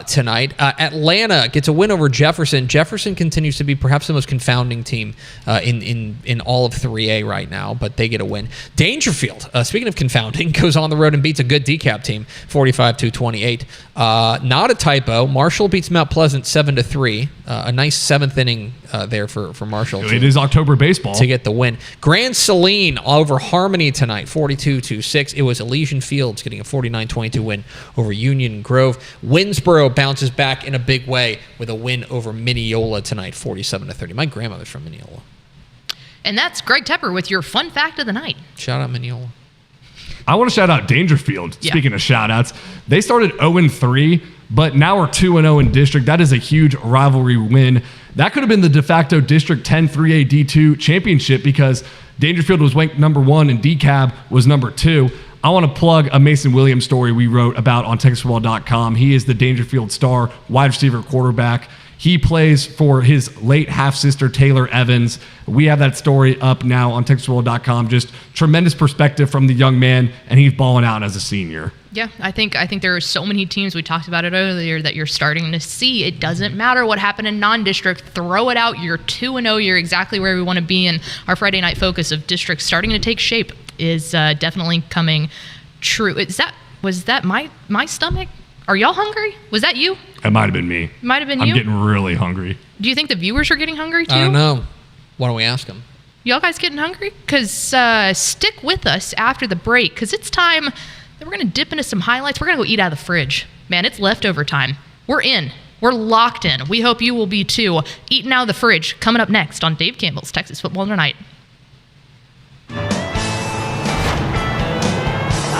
tonight. Atlanta gets a win over Jefferson. Jefferson continues to be perhaps the most confounding team in all of 3A right now, but they get a win. Dangerfield, speaking of confounding, goes on the road and beats a good decap team, 45-28. Not a typo. Marshall beats Mount Pleasant 7-3. A nice seventh inning there for Marshall. It is October baseball to get the win. Grand Saline over Harmony tonight, 42-6. It was Elysian Fields getting a 49-22 win over Union Grove. Winsboro bounces back in a big way with a win over Mineola tonight, 47-30. My grandmother's from Mineola. And that's Greg Tepper with your fun fact of the night. Shout out Mineola. I want to shout out Dangerfield. Yeah. Speaking of shout outs, they started 0-3, but now we're 2-0 in district. That is a huge rivalry win. That could have been the de facto District 10 3A D2 championship because Dangerfield was ranked number 1 and DCAB was number 2. I want to plug a Mason Williams story we wrote about on TexasFootball.com. He is the Dangerfield star wide receiver quarterback. He plays for his late half-sister, Taylor Evans. We have that story up now on TexasFootball.com. Just tremendous perspective from the young man, and he's balling out as a senior. Yeah, I think there are so many teams, we talked about it earlier, that you're starting to see. It doesn't matter what happened in non-district. Throw it out. You're 2-0. You're exactly where we want to be. And our Friday night focus of districts starting to take shape is definitely coming true. Was that my stomach? Are y'all hungry? Was that you? It might have been me. Might have been I'm you? getting really hungry. Do you think the viewers are getting hungry too? I don't know. Why don't we ask them? Y'all guys getting hungry? Because stick with us after the break, because it's time that we're going to dip into some highlights. We're going to go eat out of the fridge. Man, it's leftover time. We're in. We're locked in. We hope you will be too. Eating out of the fridge, coming up next on Dave Campbell's Texas Football Tonight. I've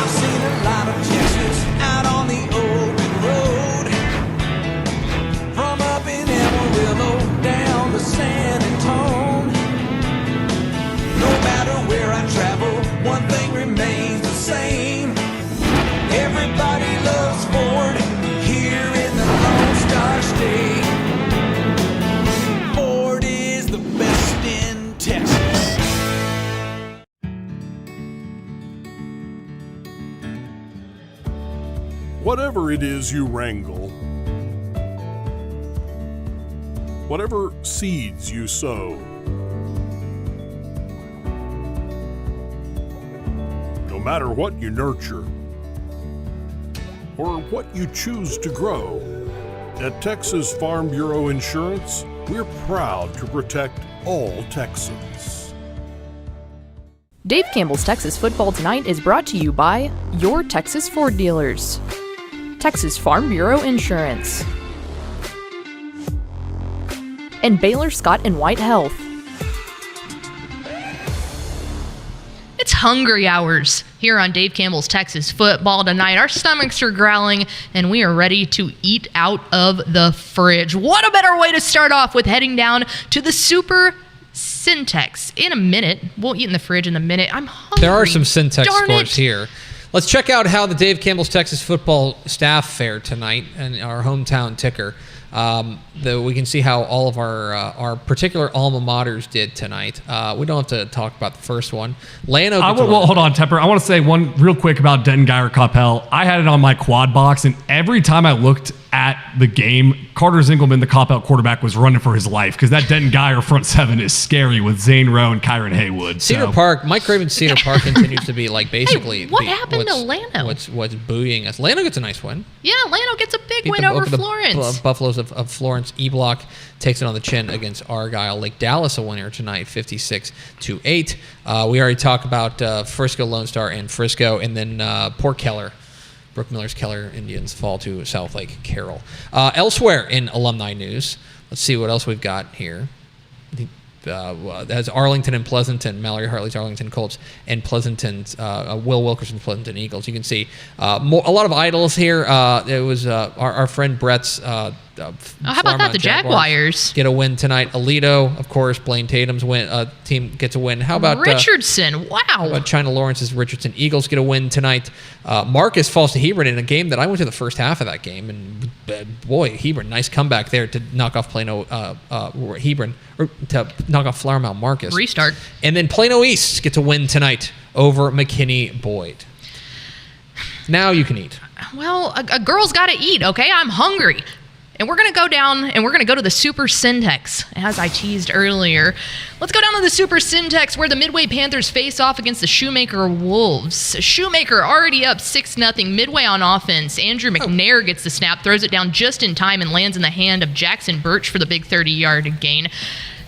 seen a lot of Texas out on the open road. From up in Amarillo down to San Antonio. No matter where I travel, one thing remains the same. Everybody loves Ford here in the Lone Star State. Ford is the best in Texas. Whatever it is you wrangle, whatever seeds you sow, no matter what you nurture or what you choose to grow, at Texas Farm Bureau Insurance, we're proud to protect all Texans. Dave Campbell's Texas Football Tonight is brought to you by your Texas Ford dealers. Texas Farm Bureau Insurance, and Baylor Scott & White Health. It's hungry hours here on Dave Campbell's Texas Football Tonight. Our stomachs are growling, and we are ready to eat out of the fridge. What a better way to start off with heading down to the Super Syntex in a minute. We'll eat in the fridge in a minute. I'm hungry. There are some Syntex Darn scores it. here. Let's check out how the Dave Campbell's Texas football staff fared tonight and our hometown ticker. We can see how all of our particular alma maters did tonight. We don't have to talk about the first one. Lano. Hold on, Tepper. I want to say one real quick about Denton Geyer Coppell. I had it on my quad box, and every time I looked at the game, Carter Zingelman, the Coppell quarterback, was running for his life because that Denton Geyer front seven is scary with Zane Rowe and Kyron Haywood. Cedar Park, Mike Craven's Cedar Park continues to be like basically. Hey, what happened to Lano? What's buoying us? Lano gets a nice win. Yeah, Lano gets a big win over Florence. Buffaloes of Florence. E-Block takes it on the chin against Argyle. Lake Dallas a winner tonight, 56-8. We already talked about Frisco Lone Star and Frisco, and then Port Keller. Brooke Miller's Keller Indians fall to South Lake Carroll. Elsewhere in alumni news, let's see what else we've got here. As Arlington and Pleasanton, Mallory Hartley's Arlington Colts, and Pleasanton's Will Wilkerson's Pleasanton Eagles. You can see a lot of idols here. It was our friend Brett's how about that? The Jaguars get a win tonight. Alito, of course, Blaine Tatum's team gets a win. How about Richardson? Wow. How about China Lawrence's Richardson Eagles get a win tonight? Marcus falls to Hebron in a game that I went to the first half of that game, and boy, Hebron, nice comeback there to knock off Plano Hebron, or to knock off Flower Mound Marcus. Restart. And then Plano East gets a win tonight over McKinney Boyd. Now you can eat. Well, a girl's got to eat, okay? I'm hungry. And we're going to go down and we're going to go to the Super Syntex, as I teased earlier. Let's go down to the Super Syntex where the Midway Panthers face off against the Shoemaker Wolves. Shoemaker already up 6-0. Midway on offense. Andrew McNair gets the snap, throws it down just in time, and lands in the hand of Jackson Birch for the big 30-yard gain.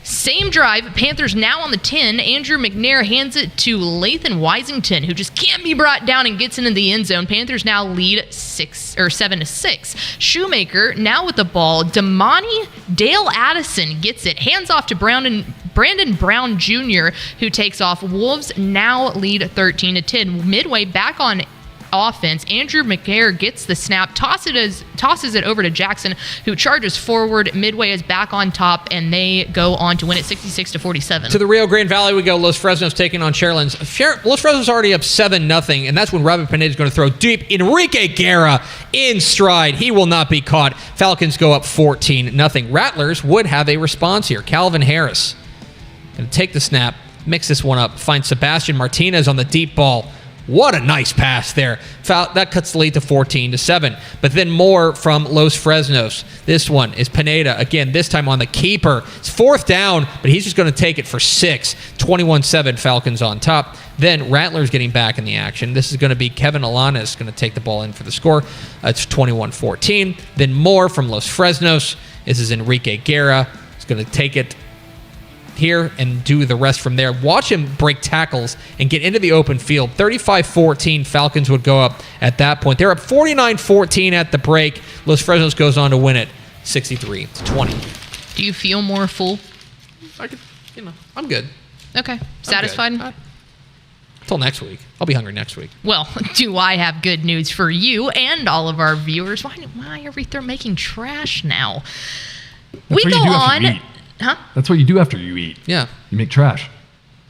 Same drive, Panthers now on the 10. Andrew McNair hands it to Lathan Wisington, who just can't be brought down and gets into the end zone. Panthers now lead 7-6. Shoemaker now with the ball. Damani Dale Addison gets it. Hands off to Brandon Brown Jr., who takes off. Wolves now lead 13-10. Midway back on offense. Andrew McNair gets the snap, tosses it over to Jackson, who charges forward. Midway is back on top, and they go on to win it 66-47. To the Rio Grande Valley we go. Los Fresnos taking on Sharylands. Los Fresnos already up 7-0, and that's when Robert Pineda is going to throw deep. Enrique Guerra in stride. He will not be caught. Falcons go up 14-0. Rattlers would have a response here. Calvin Harris going to take the snap, mix this one up, find Sebastian Martinez on the deep ball. What a nice pass there. That cuts the lead to 14-7. But then more from Los Fresnos. This one is Pineda. Again, this time on the keeper. It's 4th down, but he's just going to take it for 6. 21-7, Falcons on top. Then Rattlers getting back in the action. This is going to be Kevin Alanis going to take the ball in for the score. It's 21-14. Then more from Los Fresnos. This is Enrique Guerra. He's going to take it here and do the rest from there. Watch him break tackles and get into the open field. 35-14, Falcons would go up at that point. They're up 49-14 at the break. Los Fresnos goes on to win it 63-20. Do you feel more full? I'm good. Okay. Satisfied? Until next week. I'll be hungry next week. Well, do I have good news for you and all of our viewers? Why are we making trash now? That's we go on. Huh? That's what you do after you eat. Yeah. You make trash.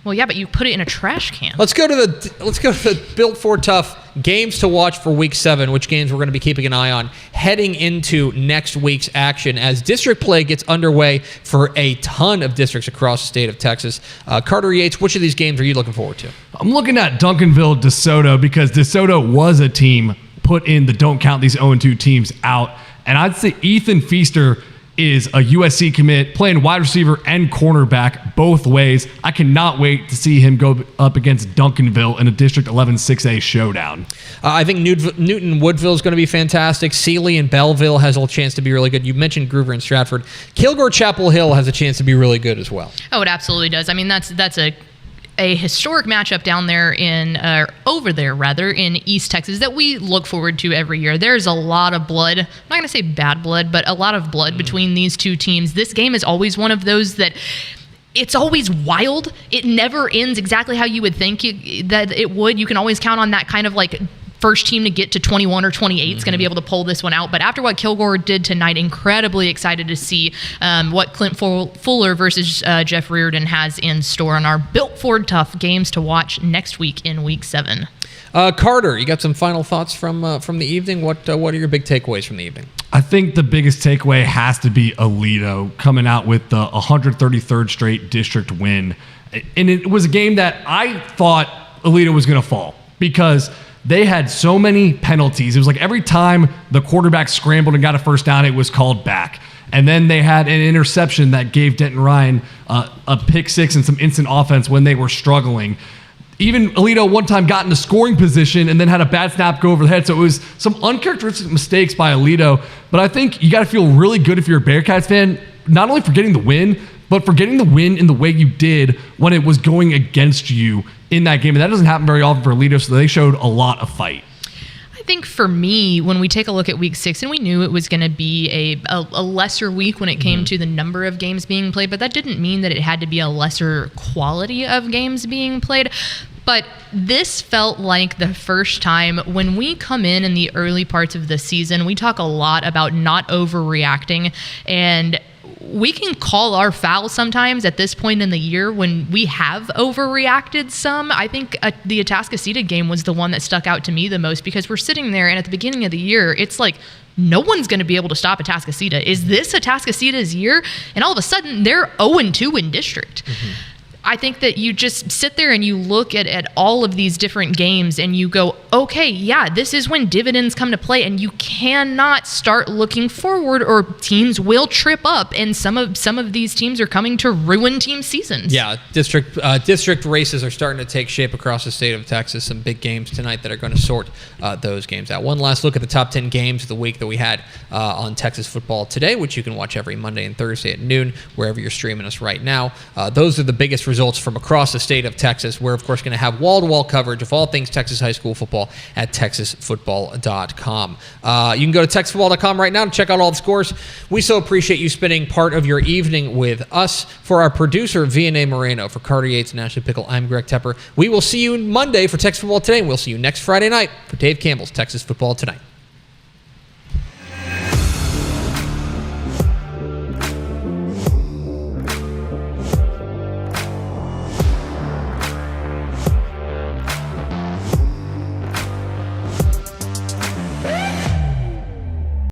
Well, yeah, but you put it in a trash can. Let's go to the Built for Tough games to watch for Week 7, which games we're going to be keeping an eye on heading into next week's action as district play gets underway for a ton of districts across the state of Texas. Carter Yates, which of these games are you looking forward to? I'm looking at Duncanville DeSoto because DeSoto was a team put in the don't count these 0-2 teams out. And I'd say Ethan Feaster is a USC commit, playing wide receiver and cornerback both ways. I cannot wait to see him go up against Duncanville in a District 11 6A showdown. I think Newton Woodville is going to be fantastic. Sealy and Belleville has a chance to be really good. You mentioned Groover and Stratford. Kilgore Chapel Hill has a chance to be really good as well. Oh, it absolutely does. I mean, that's a historic matchup down there over there in East Texas that we look forward to every year. There's a lot of blood. I'm not going to say bad blood, but a lot of blood between these two teams. This game is always one of those that it's always wild. It never ends exactly how you would think that it would. You can always count on that kind of like first team to get to 21 or 28 is going to be able to pull this one out. But after what Kilgore did tonight, incredibly excited to see what Clint Fuller versus Jeff Reardon has in store on our Built Ford Tough games to watch next week in Week 7. Carter, you got some final thoughts from the evening? What are your big takeaways from the evening? I think the biggest takeaway has to be Alito coming out with the 133rd straight district win. And it was a game that I thought Alito was going to fall because they had so many penalties. It was like every time the quarterback scrambled and got a first down, it was called back. And then they had an interception that gave Denton Ryan a pick six and some instant offense when they were struggling. Even Alito one time got into scoring position and then had a bad snap go over the head. So it was some uncharacteristic mistakes by Alito. But I think you got to feel really good if you're a Bearcats fan, not only for getting the win, but for getting the win in the way you did when it was going against you in that game. And that doesn't happen very often for Alito, so they showed a lot of fight. I think for me, when we take a look at Week 6, and we knew it was going to be a lesser week when it came to the number of games being played, but that didn't mean that it had to be a lesser quality of games being played. But this felt like the first time when we come in the early parts of the season, we talk a lot about not overreacting, and we can call our foul sometimes at this point in the year when we have overreacted some. I think the Atascocita game was the one that stuck out to me the most, because we're sitting there and at the beginning of the year, it's like, no one's going to be able to stop Atascocita. Is this Atascocita's year? And all of a sudden, they're 0-2 in district. Mm-hmm. I think that you just sit there and you look at all of these different games and you go, okay, yeah, this is when dividends come to play, and you cannot start looking forward or teams will trip up, and some of these teams are coming to ruin team seasons. Yeah, district races are starting to take shape across the state of Texas. Some big games tonight that are going to sort those games out. One last look at the top 10 games of the week that we had on Texas Football Today, which you can watch every Monday and Thursday at noon, wherever you're streaming us right now. Those are the biggest results from across the state of Texas. We're, of course, going to have wall-to-wall coverage of all things Texas high school football at texasfootball.com. You can go to texasfootball.com right now to check out all the scores. We so appreciate you spending part of your evening with us. For our producer, Vianney Moreno, for Carter Yates and Ashley Pickle, I'm Greg Tepper. We will see you Monday for Texas Football Today, and we'll see you next Friday night for Dave Campbell's Texas Football Tonight.